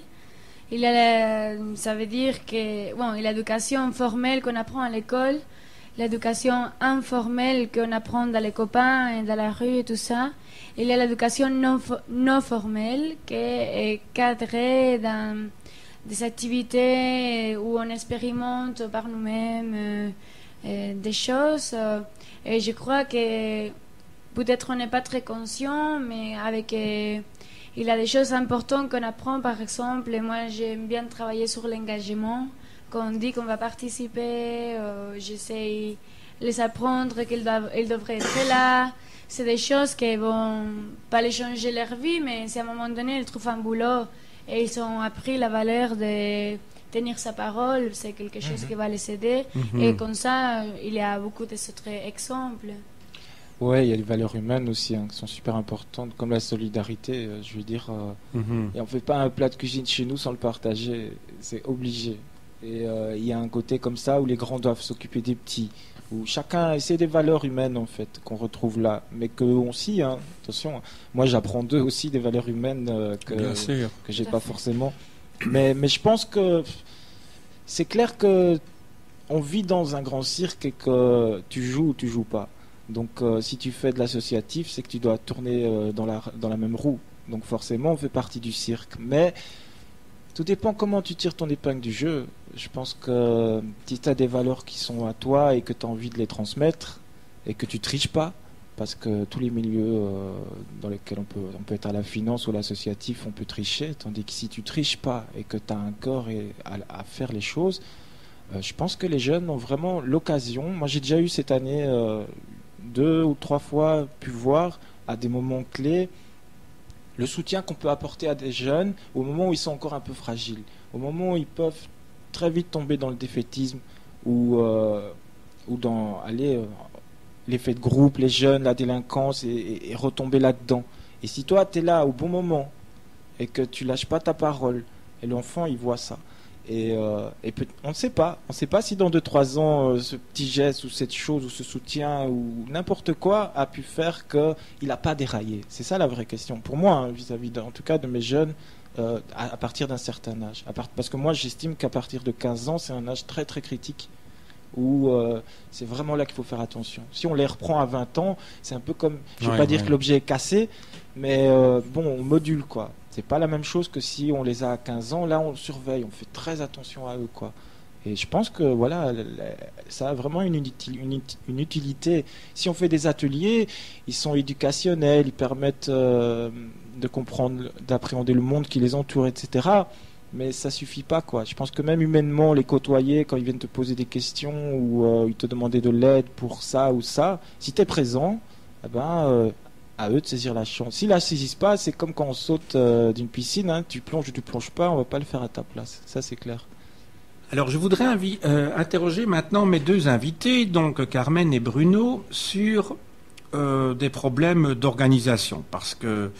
Ça veut dire que, bon, l'éducation formelle qu'on apprend à l'école, l'éducation informelle qu'on apprend dans les copains et dans la rue et tout ça. Il y a l'éducation non formelle qui est cadrée dans des activités où on expérimente par nous-mêmes des choses. Et je crois que peut-être on n'est pas très conscient, mais il y a des choses importantes qu'on apprend. Par exemple, moi j'aime bien travailler sur l'engagement. Quand on dit qu'on va participer, j'essaie de les apprendre qu'ils devraient être là. C'est des choses qui vont pas les changer leur vie, mais si à un moment donné ils trouvent un boulot et ils ont appris la valeur de tenir sa parole, c'est quelque chose qui va les aider. Et comme ça, il y a beaucoup d'autres exemples. Ouais, il y a les valeurs humaines aussi qui sont super importantes, comme la solidarité, je veux dire. Et on ne fait pas un plat de cuisine chez nous sans le partager, c'est obligé. Et il y a un côté comme ça où les grands doivent s'occuper des petits, où chacun essaie des valeurs humaines en fait qu'on retrouve là, mais que aussi, hein, attention, moi j'apprends d'eux aussi des valeurs humaines que j'ai pas forcément. Mais je pense que c'est clair que on vit dans un grand cirque et que tu joues ou tu joues pas. Donc si tu fais de l'associatif, c'est que tu dois tourner dans la même roue. Donc forcément, on fait partie du cirque. Mais tout dépend comment tu tires ton épingle du jeu. Je pense que si tu as des valeurs qui sont à toi et que tu as envie de les transmettre et que tu triches pas, parce que tous les milieux dans lesquels on peut être à la finance ou à l'associatif, on peut tricher, tandis que si tu triches pas et que tu as un corps à faire les choses, je pense que les jeunes ont vraiment l'occasion. Moi, j'ai déjà eu cette année 2 ou 3 fois pu voir à des moments clés le soutien qu'on peut apporter à des jeunes au moment où ils sont encore un peu fragiles, au moment où ils peuvent très vite tomber dans le défaitisme ou dans l'effet de groupe, les jeunes, la délinquance et retomber là-dedans. Et si toi, tu es là au bon moment et que tu lâches pas ta parole, et l'enfant, il voit ça. Et on ne sait pas. On ne sait pas si dans 2-3 ans, ce petit geste ou cette chose ou ce soutien ou n'importe quoi a pu faire qu'il n'a pas déraillé. C'est ça la vraie question. Pour moi, hein, vis-à-vis en tout cas de mes jeunes, à partir d'un certain âge. Parce que moi, j'estime qu'à partir de 15 ans, c'est un âge très très critique où c'est vraiment là qu'il faut faire attention. Si on les reprend à 20 ans, c'est un peu comme, je ne vais pas dire que l'objet est cassé, mais on module quoi. C'est pas la même chose que si on les a à 15 ans, là on surveille, on fait très attention à eux quoi. Et je pense que voilà, ça a vraiment une utilité. Si on fait des ateliers, ils sont éducationnels, ils permettent de comprendre, d'appréhender le monde qui les entoure, etc. Mais ça suffit pas quoi. Je pense que même humainement, les côtoyer quand ils viennent te poser des questions ou ils te demander de l'aide pour ça ou ça, si tu es présent, à eux de saisir la chance. S'ils la saisissent pas, c'est comme quand on saute d'une piscine, hein, tu plonges ou tu plonges pas, on va pas le faire à ta place. Ça c'est clair. Alors je voudrais interroger maintenant mes 2 invités, donc Carmen et Bruno, sur des problèmes d'organisation, parce que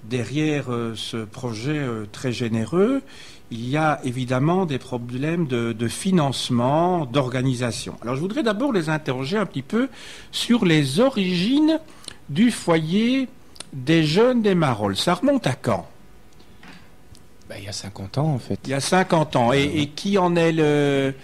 derrière ce projet très généreux, il y a évidemment des problèmes de financement, d'organisation. Alors je voudrais d'abord les interroger un petit peu sur les origines du foyer des jeunes des Marolles. Ça remonte à quand ? Il y a 50 ans en fait. Il y a 50 ans. Et qui en est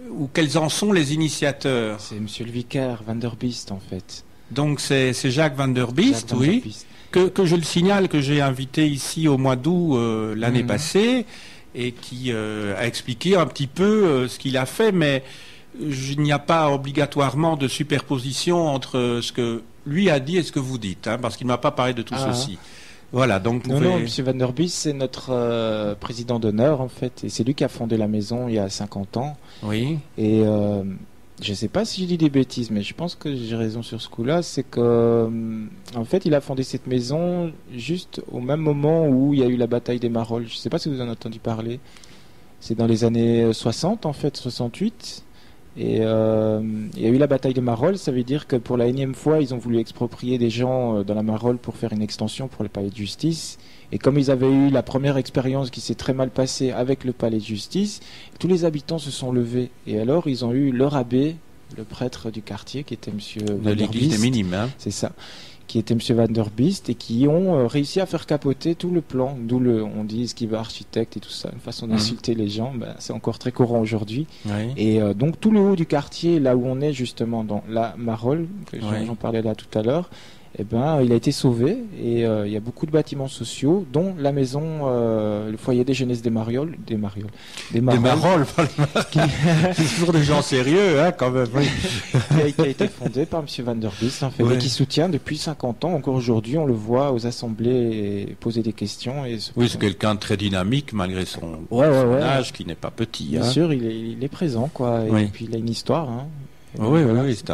ou quels en sont les initiateurs ? C'est monsieur le vicaire Van der Biest en fait. Donc c'est Jacques Van der Biest, oui. Que je le signale, que j'ai invité ici au mois d'août l'année passée et qui a expliqué un petit peu ce qu'il a fait, mais il n'y a pas obligatoirement de superposition entre ce que lui a dit et ce que vous dites, hein, parce qu'il ne m'a pas parlé de tout ceci. Voilà, donc non, M. Van der Biest, c'est notre président d'honneur en fait, et c'est lui qui a fondé la maison il y a 50 ans. Oui. Et je ne sais pas si je dis des bêtises, mais je pense que j'ai raison sur ce coup-là. C'est que, en fait, il a fondé cette maison juste au même moment où il y a eu la bataille des Marolles. Je ne sais pas si vous en avez entendu parler. C'est dans les années 60, en fait, 68. Et il y a eu la bataille des Marolles. Ça veut dire que pour la énième fois, ils ont voulu exproprier des gens dans la Marolles pour faire une extension pour le palais de justice. Et comme ils avaient eu la première expérience qui s'est très mal passée avec le palais de justice, tous les habitants se sont levés. Et alors, ils ont eu leur abbé, le prêtre du quartier, qui était monsieur de l'église des Minimes, hein. C'est ça, qui était monsieur Van der Biest, et qui ont réussi à faire capoter tout le plan. D'où on dit esquive architecte et tout ça, une façon d'insulter les gens. C'est encore très courant aujourd'hui. Oui. Et donc tout le haut du quartier, là où on est justement dans la Marolle, j'en parlais là tout à l'heure, il a été sauvé et il y a beaucoup de bâtiments sociaux, dont la maison, le foyer des jeunesses des Marolles. Des Marolles, c'est toujours des gens sérieux, hein, quand même. Oui. qui a été fondé par M. Van der Biest, en fait, et qui soutient depuis 50 ans. Encore aujourd'hui, on le voit aux assemblées et poser des questions. C'est quelqu'un de très dynamique, malgré son âge qui n'est pas petit. Bien sûr, il est présent, quoi. Et puis il a une histoire. Hein. Oui, c'est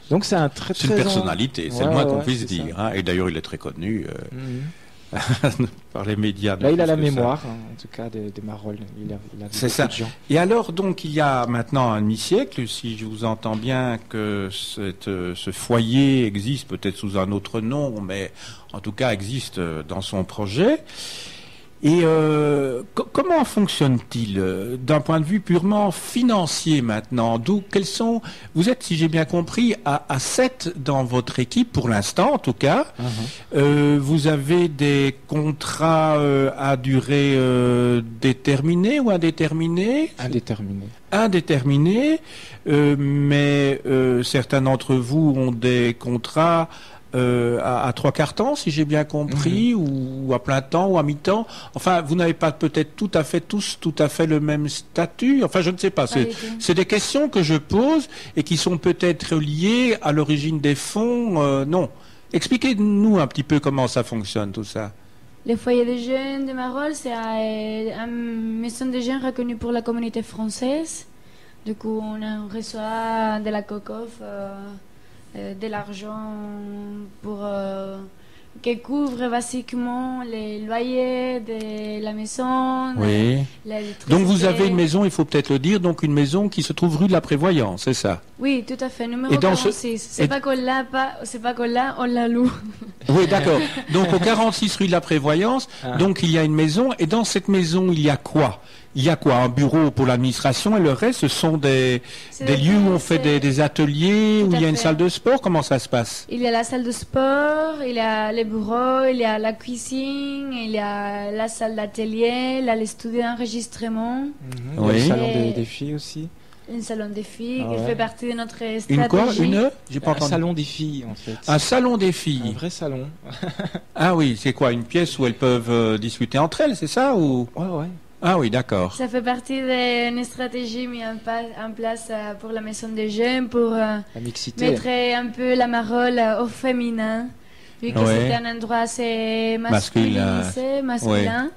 donc c'est un très une personnalité, c'est le moins qu'on puisse dire. Hein. Et d'ailleurs, il est très connu par les médias. Là, il a la mémoire, en tout cas, des Marolles. C'est ça. Et alors, donc, il y a maintenant un demi-siècle, si je vous entends bien, que ce foyer existe peut-être sous un autre nom, mais en tout cas existe dans son projet. Et comment fonctionne-t-il d'un point de vue purement financier maintenant? Vous êtes, si j'ai bien compris, à 7 dans votre équipe pour l'instant, en tout cas. Vous avez des contrats à durée déterminée ou indéterminée? Indéterminée. Mais certains d'entre vous ont des contrats à 3/4 temps, si j'ai bien compris, ou à plein temps, ou à mi-temps. Enfin, vous n'avez pas peut-être tous tout à fait le même statut. Enfin, je ne sais pas. C'est des questions que je pose et qui sont peut-être liées à l'origine des fonds. Non. Expliquez-nous un petit peu comment ça fonctionne, tout ça. Le foyer des jeunes de Marolles, c'est une maison de jeunes reconnue pour la communauté française. Du coup, on reçoit de la COCOF de l'argent pour qui couvre basiquement les loyers de la maison. Oui. Donc vous avez une maison, il faut peut-être le dire, donc une maison qui se trouve rue de la Prévoyance, c'est ça? Oui, tout à fait. Numéro 46. C'est pas qu'on l'a, on la loue. Oui, d'accord. Donc au 46 rue de la Prévoyance, donc il y a une maison, et dans cette maison, il y a quoi? Il y a quoi? Un bureau pour l'administration, et le reste, ce sont des lieux où on fait des ateliers, où il y a une salle de sport. Comment ça se passe? Il y a la salle de sport, il y a les bureaux, il y a la cuisine, il y a la salle d'atelier, il y a les studios d'enregistrement. Oui. Le salon des filles aussi. Un salon des filles, qui fait partie de notre stratégie. Une quoi? J'ai pas entendu. Un salon des filles, en fait. Un salon des filles. Un vrai salon. Ah oui, c'est quoi? Une pièce où elles peuvent discuter entre elles, c'est ça ou... Ouais. Ah oui, d'accord. Ça fait partie d'une stratégie mise en place pour la maison des jeunes, pour la mixité. Mettre un peu la Marolles au féminin, vu que c'était un endroit assez masculin.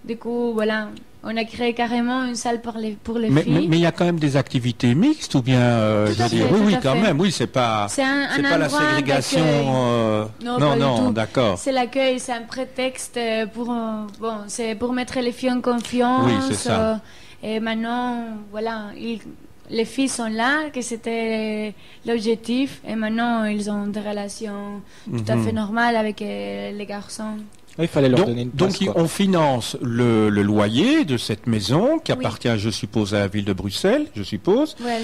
Du coup, voilà, on a créé carrément une salle pour les filles. Mais il y a quand même des activités mixtes, ou bien je veux dire, oui, quand même, oui, c'est pas la ségrégation. Non, d'accord. C'est l'accueil, c'est un prétexte c'est pour mettre les filles en confiance. Oui, c'est ça. Et maintenant, voilà, les filles sont là, que c'était l'objectif, et maintenant ils ont des relations tout à fait normales avec les garçons. Il fallait leur donner une place. Donc on finance le loyer de cette maison qui appartient, je suppose, à la ville de Bruxelles, je suppose. Ouais,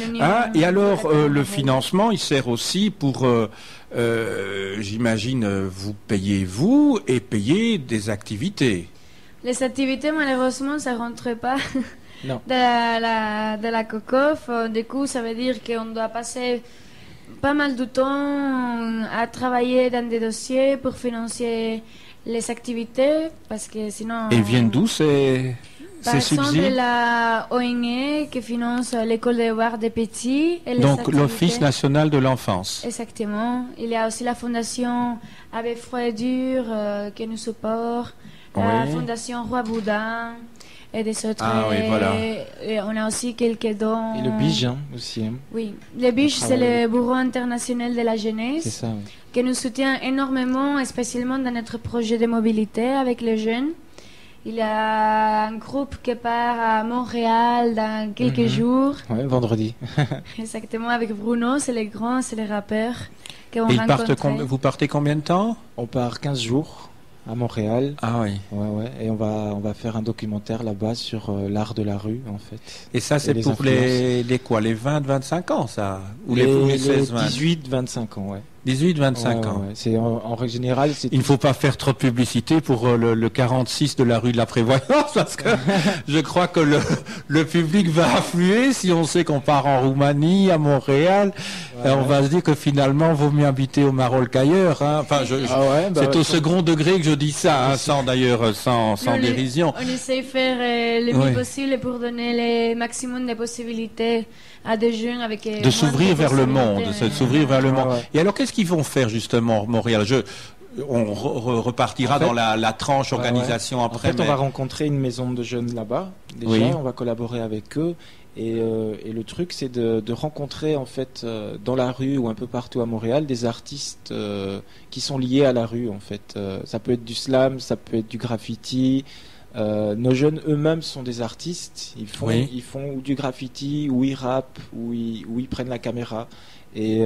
et alors le financement, il sert aussi pour, j'imagine, vous payez vous et payer des activités. Les activités, malheureusement, ça rentre pas. Non. de la COCOF. Du coup, ça veut dire qu'on doit passer pas mal de temps à travailler dans des dossiers pour financer les activités, parce que sinon... Et viennent d'où ces subsides? Par exemple, la ONG qui finance l'école des devoirs des petits. Et donc l'Office national de l'enfance. Exactement. Il y a aussi la fondation Abbé Froid et Dur qui nous supporte, la fondation Roi Boudin et des autres. Voilà. Et on a aussi quelques dons. Et le BIJ aussi. Oui, le BIJ, c'est le Bureau international de la jeunesse. C'est ça, oui. Qui nous soutient énormément, spécialement dans notre projet de mobilité avec les jeunes. Il y a un groupe qui part à Montréal dans quelques jours. Oui, vendredi. Exactement, avec Bruno, c'est les grands, c'est les rappeurs. Vous partez combien de temps? On part 15 jours à Montréal. Ah oui. Ouais. Et on va faire un documentaire là-bas sur l'art de la rue, en fait. Et ça, c'est pour les 20-25 ans, ça? Ou les 18-25 ans, ouais. 18-25 ans. Ouais. C'est en règle générale. Il ne faut pas faire trop de publicité pour le 46 de la rue de la Prévoyance, parce que je crois que le public va affluer si on sait qu'on part en Roumanie, à Montréal. On va se dire que finalement, vaut mieux habiter au Maroc qu'ailleurs. Hein. Enfin, c'est au second degré que je dis ça, sans dérision. On essaie de faire le mieux possible pour donner le maximum de possibilités à des jeunes avec de s'ouvrir vers le monde, Et alors, qu'est-ce qu'ils vont faire justement, Montréal? On repartira dans la tranche organisation après. En fait, on va rencontrer une maison de jeunes là-bas. Déjà, on va collaborer avec eux. Et le truc, c'est de rencontrer en fait dans la rue ou un peu partout à Montréal des artistes qui sont liés à la rue en fait. Ça peut être du slam, ça peut être du graffiti. Nos jeunes eux-mêmes sont des artistes. Ils font ou du graffiti, ou ils rappent, ou ils prennent la caméra. Et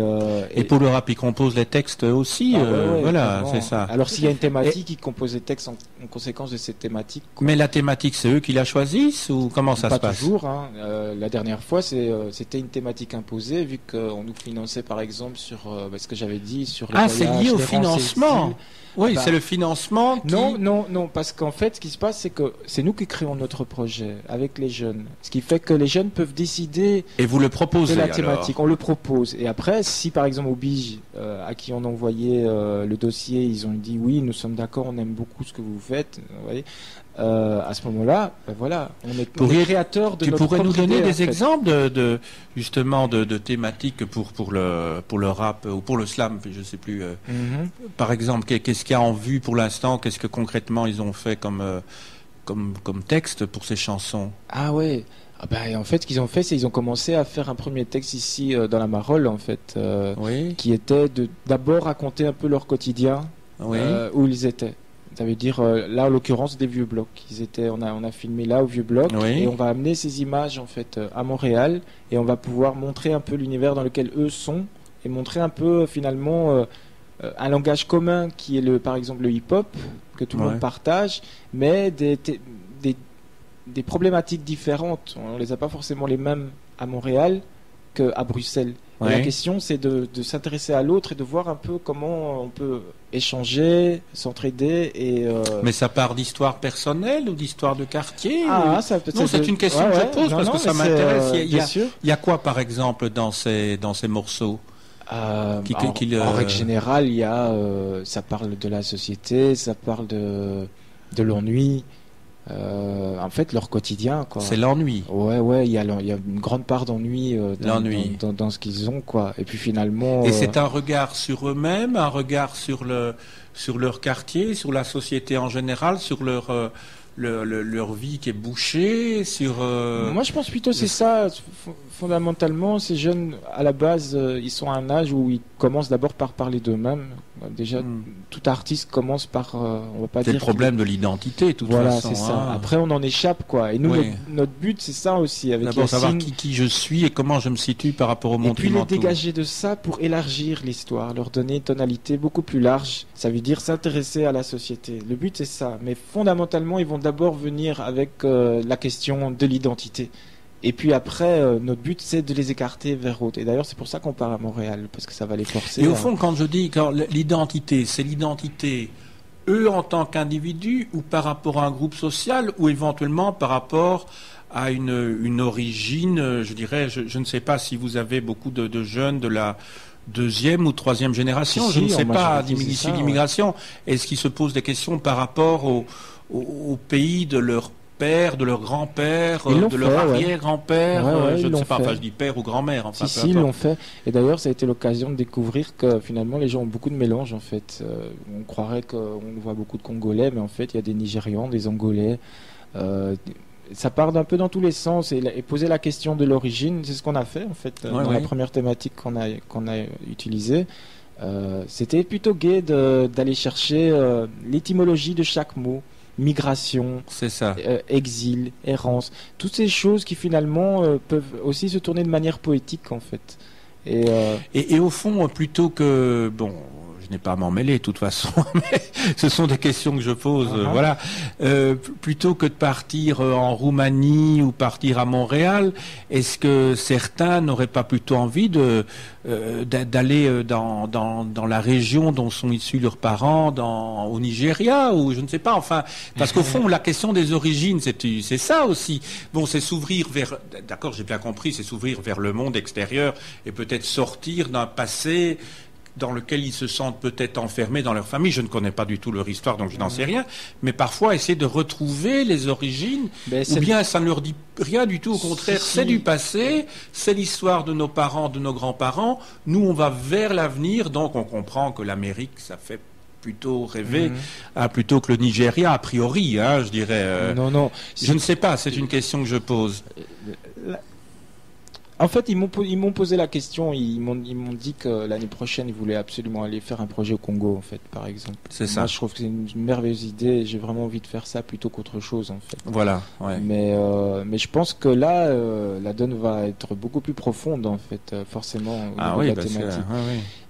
pour le rap, ils composent les textes aussi. Voilà, c'est ça. Alors s'il y a une thématique, ils composent les textes en conséquence de cette thématique. Mais la thématique, c'est eux qui la choisissent ou comment ça se passe? Pas toujours. Hein. La dernière fois, c'était une thématique imposée, vu qu'on nous finançait par exemple sur ce que j'avais dit sur le voyage, c'est lié au financement. Oui, c'est le financement qui... Non, parce qu'en fait, ce qui se passe, c'est que c'est nous qui créons notre projet avec les jeunes. Ce qui fait que les jeunes peuvent décider et vous le proposez, de la thématique. On le propose. Et après, si par exemple au BIJ, à qui on a envoyé le dossier, ils ont dit oui, nous sommes d'accord, on aime beaucoup ce que vous faites, vous voyez, à ce moment-là, voilà, on est créateur de notre propre idée. Tu pourrais nous donner des exemples justement de thématiques pour le rap ou pour le slam, je ne sais plus. Par exemple, qu'est-ce qu'il y a en vue pour l'instant? Qu'est-ce que concrètement ils ont fait comme texte pour ces chansons? Ah ouais. En fait, ce qu'ils ont fait, c'est qu'ils ont commencé à faire un premier texte ici dans la Marolles, en fait, qui était d'abord raconter un peu leur quotidien, où ils étaient. Ça veut dire, là, en l'occurrence, des vieux blocs. On a filmé là, au vieux bloc, et on va amener ces images, en fait, à Montréal, et on va pouvoir montrer un peu l'univers dans lequel eux sont, et montrer un peu, finalement, un langage commun qui est, par exemple, le hip-hop, que tout le monde partage, mais des problématiques différentes. On ne les a pas forcément les mêmes à Montréal qu'à Bruxelles. La question, c'est de s'intéresser à l'autre et de voir un peu comment on peut échanger, s'entraider. Mais ça part d'histoire personnelle ou d'histoire de quartier? Non, c'est une question que je pose parce que ça m'intéresse. Il y a quoi, par exemple, dans ces morceaux? En règle générale, ça parle de la société, ça parle de l'ennui. En fait, leur quotidien, quoi. C'est l'ennui. Ouais, il y a une grande part d'ennui dans ce qu'ils ont, quoi. Et puis finalement. Et c'est un regard sur eux-mêmes, un regard sur leur quartier, sur la société en général, sur leur vie qui est bouchée, sur. Moi, je pense plutôt c'est ça. Fondamentalement, ces jeunes, à la base, ils sont à un âge où ils commencent d'abord par parler d'eux-mêmes. Déjà, tout artiste commence par, on va pas dire. C'est le problème de l'identité, de toute façon. Voilà, c'est ça. Après, on en échappe, quoi. Et nous, notre but, c'est ça aussi. Avec d'abord, savoir qui je suis et comment je me situe par rapport au monde qui m'entoure. Et puis, les dégager de ça pour élargir l'histoire, leur donner une tonalité beaucoup plus large. Ça veut dire s'intéresser à la société. Le but, c'est ça. Mais fondamentalement, ils vont d'abord venir avec la question de l'identité. Et puis après, notre but, c'est de les écarter vers autre. Et d'ailleurs, c'est pour ça qu'on part à Montréal, parce que ça va les forcer. Et au fond, quand je dis l'identité, c'est l'identité, eux en tant qu'individus, ou par rapport à un groupe social, ou éventuellement par rapport à une origine, je dirais, je ne sais pas si vous avez beaucoup de jeunes de la deuxième ou troisième génération, je ne sais pas, issus d'immigration. Est-ce qu'ils se posent des questions par rapport au pays de leur père, de leur grand-père, de leur arrière-grand-père, je ne sais pas, enfin je dis père ou grand-mère. Enfin, si, ils l'ont fait. Et d'ailleurs, ça a été l'occasion de découvrir que finalement les gens ont beaucoup de mélange en fait. On croirait qu'on voit beaucoup de Congolais, mais en fait il y a des Nigérians, des Angolais. Ça part d'un peu dans tous les sens et poser la question de l'origine, c'est ce qu'on a fait en fait dans la première thématique qu'on a utilisée. C'était plutôt gai d'aller chercher l'étymologie de chaque mot. Migration, c'est ça. Exil, errance, toutes ces choses qui finalement peuvent aussi se tourner de manière poétique en fait. Et au fond, plutôt que je n'ai pas à m'en mêler de toute façon, mais ce sont des questions que je pose. Voilà. Plutôt que de partir en Roumanie ou partir à Montréal, est-ce que certains n'auraient pas plutôt envie d'aller dans la région dont sont issus leurs parents, au Nigeria ou je ne sais pas. Enfin, parce qu'au fond, la question des origines, c'est ça aussi. Bon, c'est s'ouvrir vers. D'accord, j'ai bien compris, c'est s'ouvrir vers le monde extérieur et peut-être sortir d'un passé dans lequel ils se sentent peut-être enfermés dans leur famille. Je ne connais pas du tout leur histoire, donc je n'en sais rien. Mais parfois, essayer de retrouver les origines, ou bien ça ne leur dit rien du tout. Au contraire, c'est du passé, c'est l'histoire de nos parents, de nos grands-parents. Nous, on va vers l'avenir, donc on comprend que l'Amérique, ça fait plutôt rêver, plutôt que le Nigeria, a priori, je dirais. Non. Je ne sais pas, c'est une question que je pose. En fait, ils m'ont posé la question. Ils m'ont dit que l'année prochaine, ils voulaient absolument aller faire un projet au Congo, en fait, par exemple. C'est ça. Moi, je trouve que c'est une merveilleuse idée. Et j'ai vraiment envie de faire ça plutôt qu'autre chose, en fait. Voilà. Ouais. Mais je pense que là, la donne va être beaucoup plus profonde, en fait, forcément, au niveau de la thématique.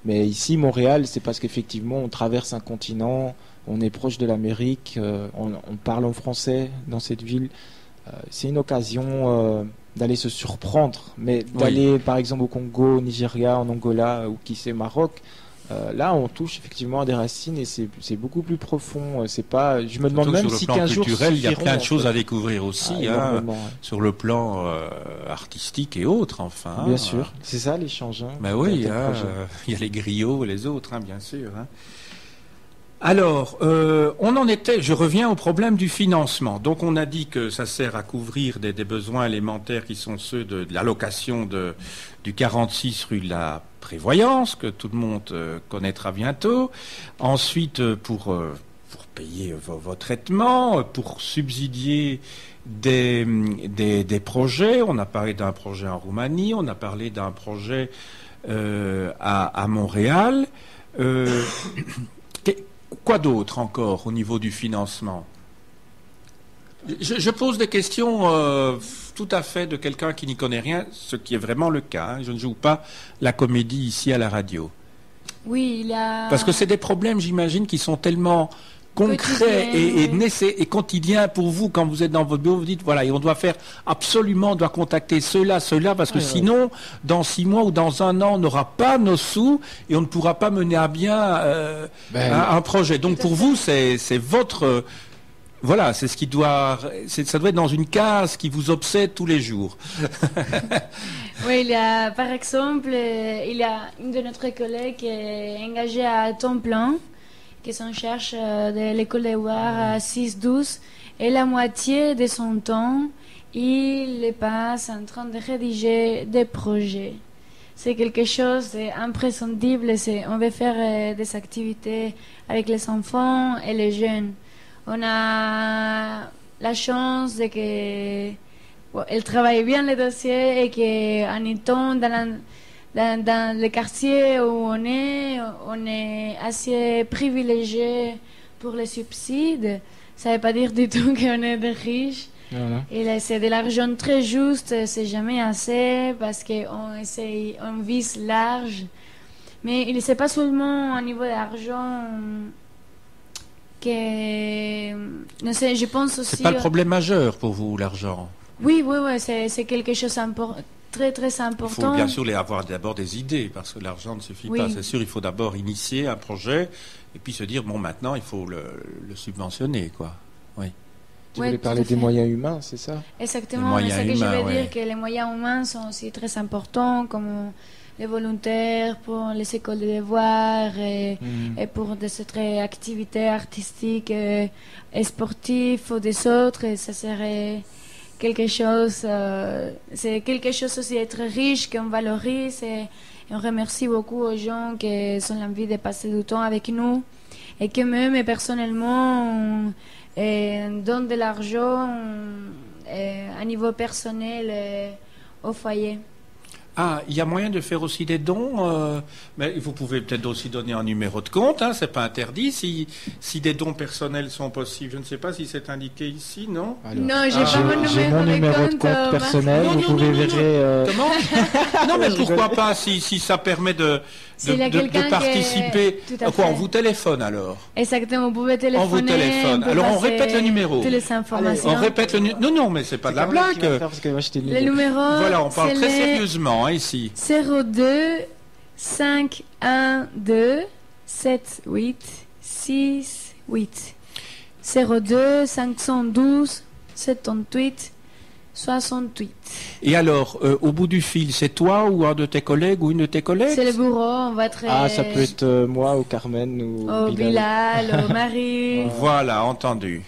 Mais ici, Montréal, c'est parce qu'effectivement, on traverse un continent, on est proche de l'Amérique, on parle en français dans cette ville. C'est une occasion d'aller se surprendre, mais d'aller par exemple au Congo, au Nigeria, en Angola ou qui sait Maroc, Là, on touche effectivement à des racines et c'est beaucoup plus profond. C'est pas. Je me demande même si 15 jours culturel, il y a plein de choses à découvrir aussi, sur le plan artistique et autres, enfin. Bien sûr, c'est ça l'échange. Ben oui, il y a les griots et les autres, bien sûr. Alors, on en était, je reviens au problème du financement. Donc on a dit que ça sert à couvrir des besoins élémentaires qui sont ceux de l'allocation du 46 rue de la Prévoyance, que tout le monde connaîtra bientôt. Ensuite, pour payer vos traitements, pour subsidier des projets. On a parlé d'un projet en Roumanie, on a parlé d'un projet à Montréal. Quoi d'autre encore au niveau du financement? Je pose des questions tout à fait de quelqu'un qui n'y connaît rien, ce qui est vraiment le cas. Je ne joue pas la comédie ici à la radio. Oui, il y a... Parce que c'est des problèmes, j'imagine, qui sont tellement concrets et quotidiens pour vous quand vous êtes dans votre bureau. Vous dites, voilà, et on doit faire absolument, on doit contacter ceux-là, parce que sinon, dans 6 mois ou dans 1 an, on n'aura pas nos sous et on ne pourra pas mener à bien un projet. Donc pour vous, c'est votre... Voilà, c'est ce qui doit... Ça doit être dans une case qui vous obsède tous les jours. Oui, il y a, par exemple, il y a une de notre collègues qui est engagée à temps plein, qui s'en cherche de l'école des Beaux-Arts à 6-12, et la moitié de son temps, il le passe en train de rédiger des projets. C'est quelque chose d'imprescindible. On veut faire des activités avec les enfants et les jeunes. On a la chance de que elle travaille bien les dossiers et qu'en étant dans le quartier où on est assez privilégié pour les subsides. Ça ne veut pas dire du tout qu'on est des riches. Voilà. Et c'est de l'argent très juste, c'est jamais assez parce on vise large. Mais il n'est pas seulement au niveau d'argent que... Non, je pense aussi... C'est pas le problème majeur pour vous, l'argent? Oui, c'est quelque chose d'important. Très très important. Il faut bien sûr avoir d'abord des idées, parce que l'argent ne suffit pas. C'est sûr, il faut d'abord initier un projet et puis se dire, bon, maintenant, il faut le subventionner, quoi. Oui. Tu voulais parler des moyens humains, c'est ça? Exactement, c'est ça que je veux dire, que les moyens humains sont aussi très importants, comme les volontaires pour les écoles de devoirs et pour des autres activités artistiques et sportives ou des autres, et ça serait... c'est quelque chose aussi d'être riche qu'on valorise et on remercie beaucoup aux gens qui ont l'envie de passer du temps avec nous et que même personnellement donnent de l'argent à niveau personnel au foyer. Ah, il y a moyen de faire aussi des dons, mais vous pouvez peut-être aussi donner un numéro de compte, c'est pas interdit. Si des dons personnels sont possibles, je ne sais pas si c'est indiqué ici, non? Alors, non, j'ai mon numéro de compte personnel. Vous pouvez verrer. Comment? Non, mais pourquoi pas si ça permet de participer. Quoi, on vous téléphone alors? Exactement, vous pouvez téléphoner. On vous téléphone. Alors on répète le numéro. Toutes les informations. On répète le numéro. Non, mais c'est pas de la blague. Le numéro. Voilà, on parle très sérieusement ici. 02 512 78 68. 02 512 78 68. Et alors, au bout du fil, c'est toi ou un de tes collègues ou une de tes collègues? C'est le bureau, on va être... Ah, ça peut être moi ou Carmen ou Bilal, ou Marie. Voilà, entendu.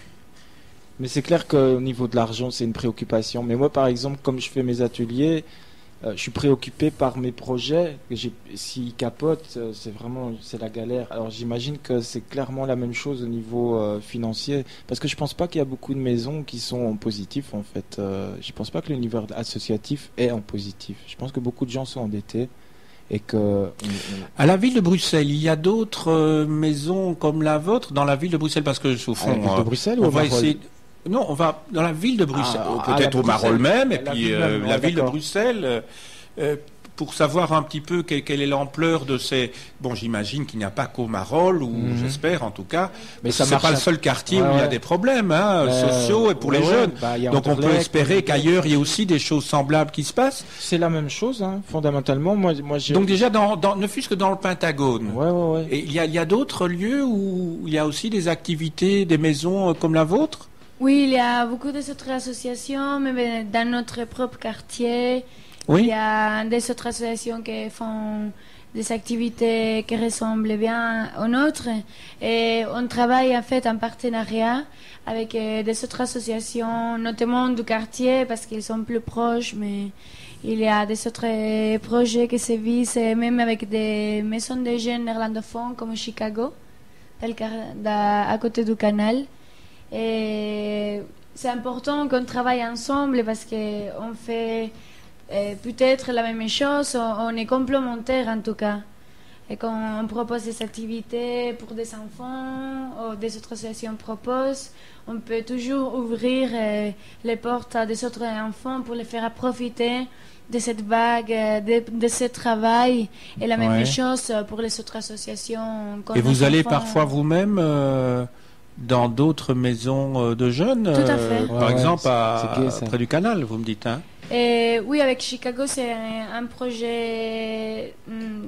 Mais c'est clair qu'au niveau de l'argent, c'est une préoccupation. Mais moi, par exemple, comme je fais mes ateliers, je suis préoccupé par mes projets. S'ils capotent, c'est la galère. Alors j'imagine que c'est clairement la même chose au niveau financier, parce que je pense pas qu'il y a beaucoup de maisons qui sont en positif en fait. Je pense pas que l'univers associatif est en positif. Je pense que beaucoup de gens sont endettés et que... À la ville de Bruxelles, il y a d'autres maisons comme la vôtre dans la ville de Bruxelles, parce que au fond, à la ville de Bruxelles, on va essayer... Non, on va dans la ville de Bruxelles, peut-être au Marolles même, et puis la ville de Bruxelles. pour savoir un petit peu quelle est l'ampleur de ces... Bon, j'imagine qu'il n'y a pas qu'au Marolles, ou j'espère en tout cas, mais c'est pas le seul quartier où il y a des problèmes sociaux et pour les jeunes. Donc on peut espérer qu'ailleurs il y ait aussi des choses semblables qui se passent. C'est la même chose, fondamentalement. Moi, donc déjà, ne fût-ce que dans le Pentagone. Ouais. Et il y a d'autres lieux où il y a aussi des activités, des maisons comme la vôtre? Oui, il y a beaucoup d'autres associations, mais dans notre propre quartier. Oui. Il y a des autres associations qui font des activités qui ressemblent bien aux nôtres. Et on travaille en fait en partenariat avec des autres associations, notamment du quartier, parce qu'ils sont plus proches, mais il y a des autres projets qui se visent, même avec des maisons de jeunes néerlandophones comme Chicago, à côté du canal. Et c'est important qu'on travaille ensemble parce qu'on fait... peut-être la même chose, on est complémentaires en tout cas. Et quand on propose des activités pour des enfants, ou des autres associations proposent, on peut toujours ouvrir les portes à des autres enfants pour les faire profiter de cette vague, de ce travail. Et la même chose pour les autres associations. Et vous allez parfois vous-même dans d'autres maisons de jeunes? Tout à fait. Par exemple, près du canal, vous me dites, hein? Oui, avec Chicago, c'est un projet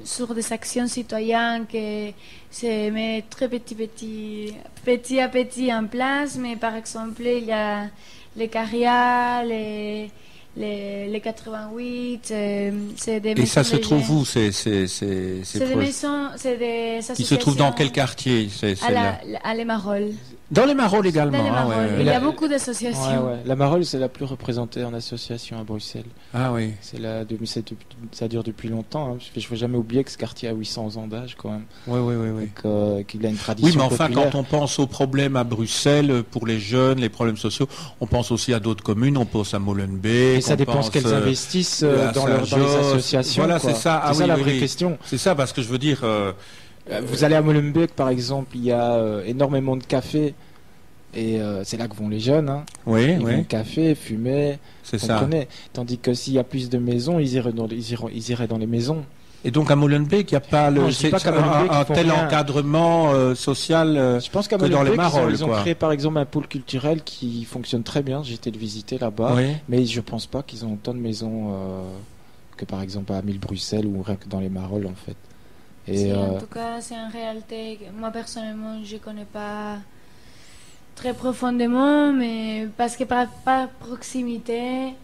sur des actions citoyennes qui se met très petit à petit en place. Mais par exemple, il y a les Caria, les 88, c'est des maisons. Et ça se trouve où, c'est des maisons, c'est des associations. Qui se trouvent dans quel quartier? À les Marolles. Dans les Marolles également. Dans les Marolles. Il y a beaucoup d'associations. La Marolles, c'est la plus représentée en association à Bruxelles. Ah oui. Ça dure depuis longtemps. Je ne faut jamais oublier que ce quartier a 800 ans d'âge quand même. Oui. Qu'il a une tradition. Oui, mais enfin, populaire. quand on pense aux problèmes à Bruxelles, pour les jeunes, les problèmes sociaux, on pense aussi à d'autres communes. On pense à Molenbeek. Et ça dépend ce qu'elles investissent dans les associations. Voilà, c'est ça. C'est ça la vraie question. C'est ça, parce que je veux dire... vous allez à Molenbeek, par exemple, il y a énormément de cafés. Et c'est là que vont les jeunes. Ils vont au café, fumer. C'est ça. Tandis que s'il y a plus de maisons, ils iraient dans les maisons. Et donc à Molenbeek, il n'y a pas un tel encadrement social je pense qu'à que dans les Marolles. Ils ont créé par exemple un pôle culturel qui fonctionne très bien. J'ai été le visiter là-bas. Mais je ne pense pas qu'ils ont autant de maisons que par exemple à Bruxelles ou rien que dans les Marolles en fait. Et en tout cas, c'est une réalité. Moi personnellement, je ne connais pas très profondément, mais parce que par proximité,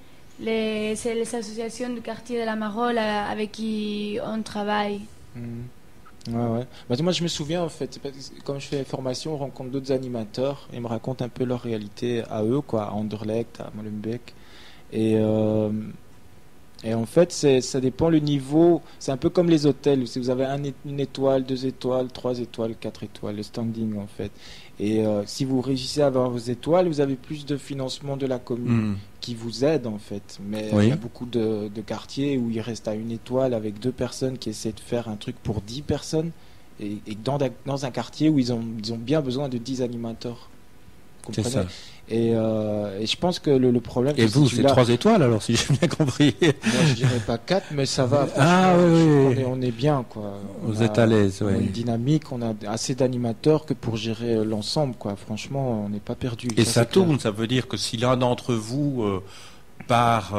c'est les associations du quartier de la Marolle avec qui on travaille. Ouais. Bah, moi, je me souviens, en fait, comme je fais des formations, on rencontre d'autres animateurs et ils me racontent un peu leur réalité à eux, à Anderlecht, à Molenbeek. Et en fait, ça dépend le niveau. C'est un peu comme les hôtels. Si vous avez une étoile, 2 étoiles, 3 étoiles, 4 étoiles, le standing, en fait. Et si vous réussissez à avoir vos étoiles, vous avez plus de financement de la commune qui vous aide, en fait. Mais il y a beaucoup de quartiers où il reste à 1 étoile avec 2 personnes qui essaient de faire un truc pour 10 personnes. Et dans un quartier où ils ont bien besoin de 10 animateurs. C'est ça. Et je pense que le problème... Et vous, c'est 3 étoiles alors, si j'ai bien compris. Moi, je dirais pas 4, mais ça va. On est bien, quoi. Vous êtes à l'aise, On a une dynamique, on a assez d'animateurs que pour gérer l'ensemble, quoi. Franchement, on n'est pas perdu. Et ça tourne, ça veut dire que si l'un d'entre vous part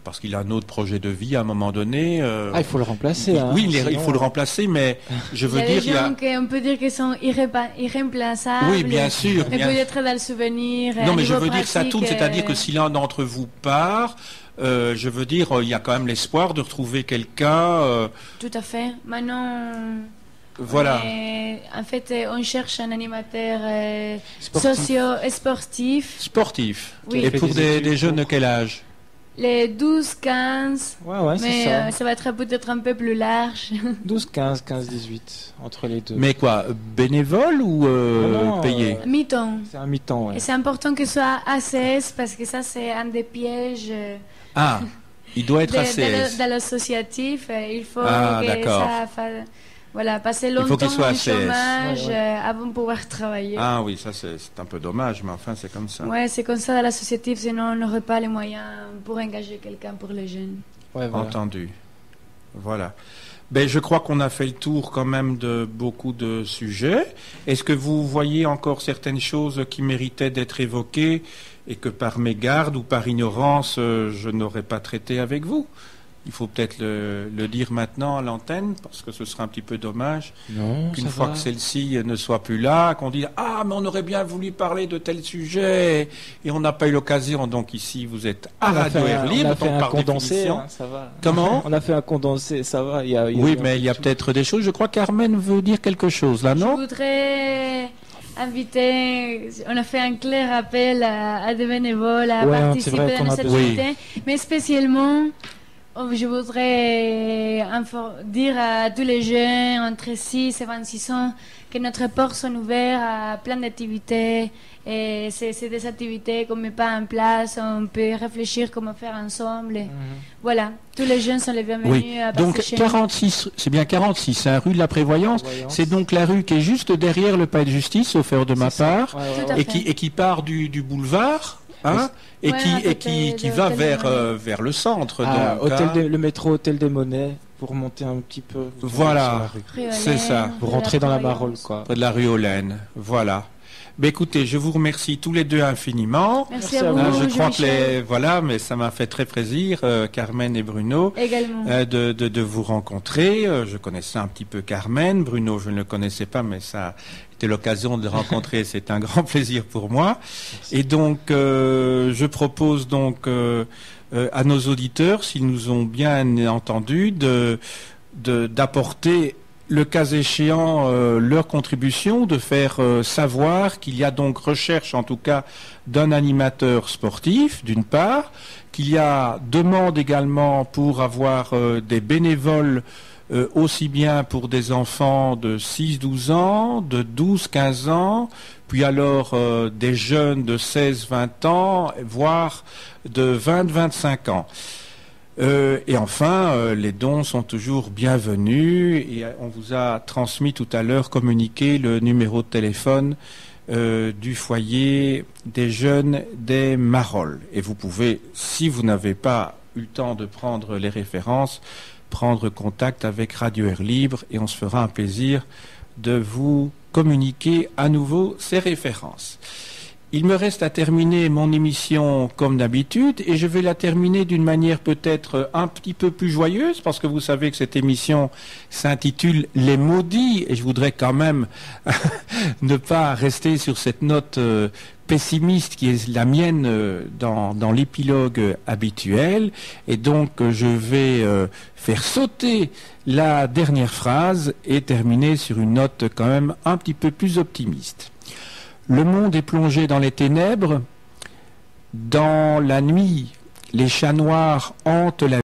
parce qu'il a un autre projet de vie à un moment donné... il faut le remplacer. Oui, il faut le remplacer, mais je veux dire... Il y a des gens qu'on peut dire qu'ils sont irremplaçables. Oui, bien sûr. Mais peut-être dans le souvenir. Non, mais je veux dire, ça tourne, c'est-à-dire que si l'un d'entre vous part, je veux dire, il y a quand même l'espoir de retrouver quelqu'un... Tout à fait. Maintenant... Voilà. En fait, on cherche un animateur socio-sportif. Sportif. Oui. Et pour des jeunes de quel âge? Les 12-15. Ouais, mais c'est ça va être peut-être un peu plus large. 12-15, 15-18, entre les deux. Mais quoi, bénévole ou payé? Mi-temps. C'est un mi-temps, ouais. Et c'est important que ce soit ACS parce que ça, c'est un des pièges. Il doit être ACS. Dans l'associatif, il faut que ça fasse... Voilà, passer longtemps au chômage avant de pouvoir travailler. Ah oui, ça c'est un peu dommage, mais enfin c'est comme ça. Ouais, c'est comme ça dans l'associatif, sinon on n'aurait pas les moyens pour engager quelqu'un pour les jeunes. Ouais, voilà. Entendu. Voilà. Ben, je crois qu'on a fait le tour quand même de beaucoup de sujets. Est-ce que vous voyez encore certaines choses qui méritaient d'être évoquées et que par mégarde ou par ignorance, je n'aurais pas traité avec vous? Il faut peut-être le dire maintenant à l'antenne, parce que ce sera un petit peu dommage qu'une fois que celle-ci ne soit plus là, qu'on dise « Ah, mais on aurait bien voulu parler de tel sujet !» et on n'a pas eu l'occasion. Donc ici, vous êtes à Radio Air Libre. On a fait un condensé, ça va. Comment? On a fait un condensé, ça va. Oui, mais il y a peut-être des choses. Je crois que Carmen veut dire quelque chose, là, non? Je voudrais inviter, on a fait un clair appel à des bénévoles à participer à cette activité, mais spécialement... Je voudrais dire à tous les jeunes entre 6 et 26 ans que notre portes sont ouvertes à plein d'activités. Et c'est des activités qu'on ne met pas en place, on peut réfléchir comment faire ensemble. Voilà, tous les jeunes sont les bienvenus à passer donc chez 46, c'est bien 46, hein, rue de la Prévoyance. C'est donc la rue qui est juste derrière le palais de justice, sauf erreur de ma part, et qui part du boulevard. Hein, et qui va vers le centre. Le métro Hôtel des Monnaies, pour monter un petit peu. Voilà, c'est ça. Vous rentrez dans la Marolles, quoi. Près de la rue Hollen, voilà. Ben écoutez, je vous remercie tous les deux infiniment. Merci à vous. Je crois que voilà, mais ça m'a fait très plaisir, Carmen et Bruno, de vous rencontrer. Je connaissais un petit peu Carmen, Bruno, je ne le connaissais pas, mais ça était l'occasion de le rencontrer. C'est un grand plaisir pour moi. Merci. Et donc, je propose donc à nos auditeurs, s'ils nous ont bien entendus, d'apporter le cas échéant, leur contribution, de faire savoir qu'il y a donc recherche, en tout cas, d'un animateur sportif, d'une part, qu'il y a demande également pour avoir des bénévoles, aussi bien pour des enfants de 6-12 ans, de 12-15 ans, puis alors des jeunes de 16-20 ans, voire de 20-25 ans. Et enfin, les dons sont toujours bienvenus et on vous a transmis tout à l'heure, communiqué le numéro de téléphone du foyer des jeunes des Marolles. Et vous pouvez, si vous n'avez pas eu le temps de prendre les références, prendre contact avec Radio Air Libre et on se fera un plaisir de vous communiquer à nouveau ces références. Il me reste à terminer mon émission comme d'habitude et je vais la terminer d'une manière peut-être un petit peu plus joyeuse parce que vous savez que cette émission s'intitule Les Maudits et je voudrais quand même ne pas rester sur cette note pessimiste qui est la mienne dans l'épilogue habituel et donc je vais faire sauter la dernière phrase et terminer sur une note quand même un petit peu plus optimiste. Le monde est plongé dans les ténèbres. Dans la nuit, les chats noirs hantent la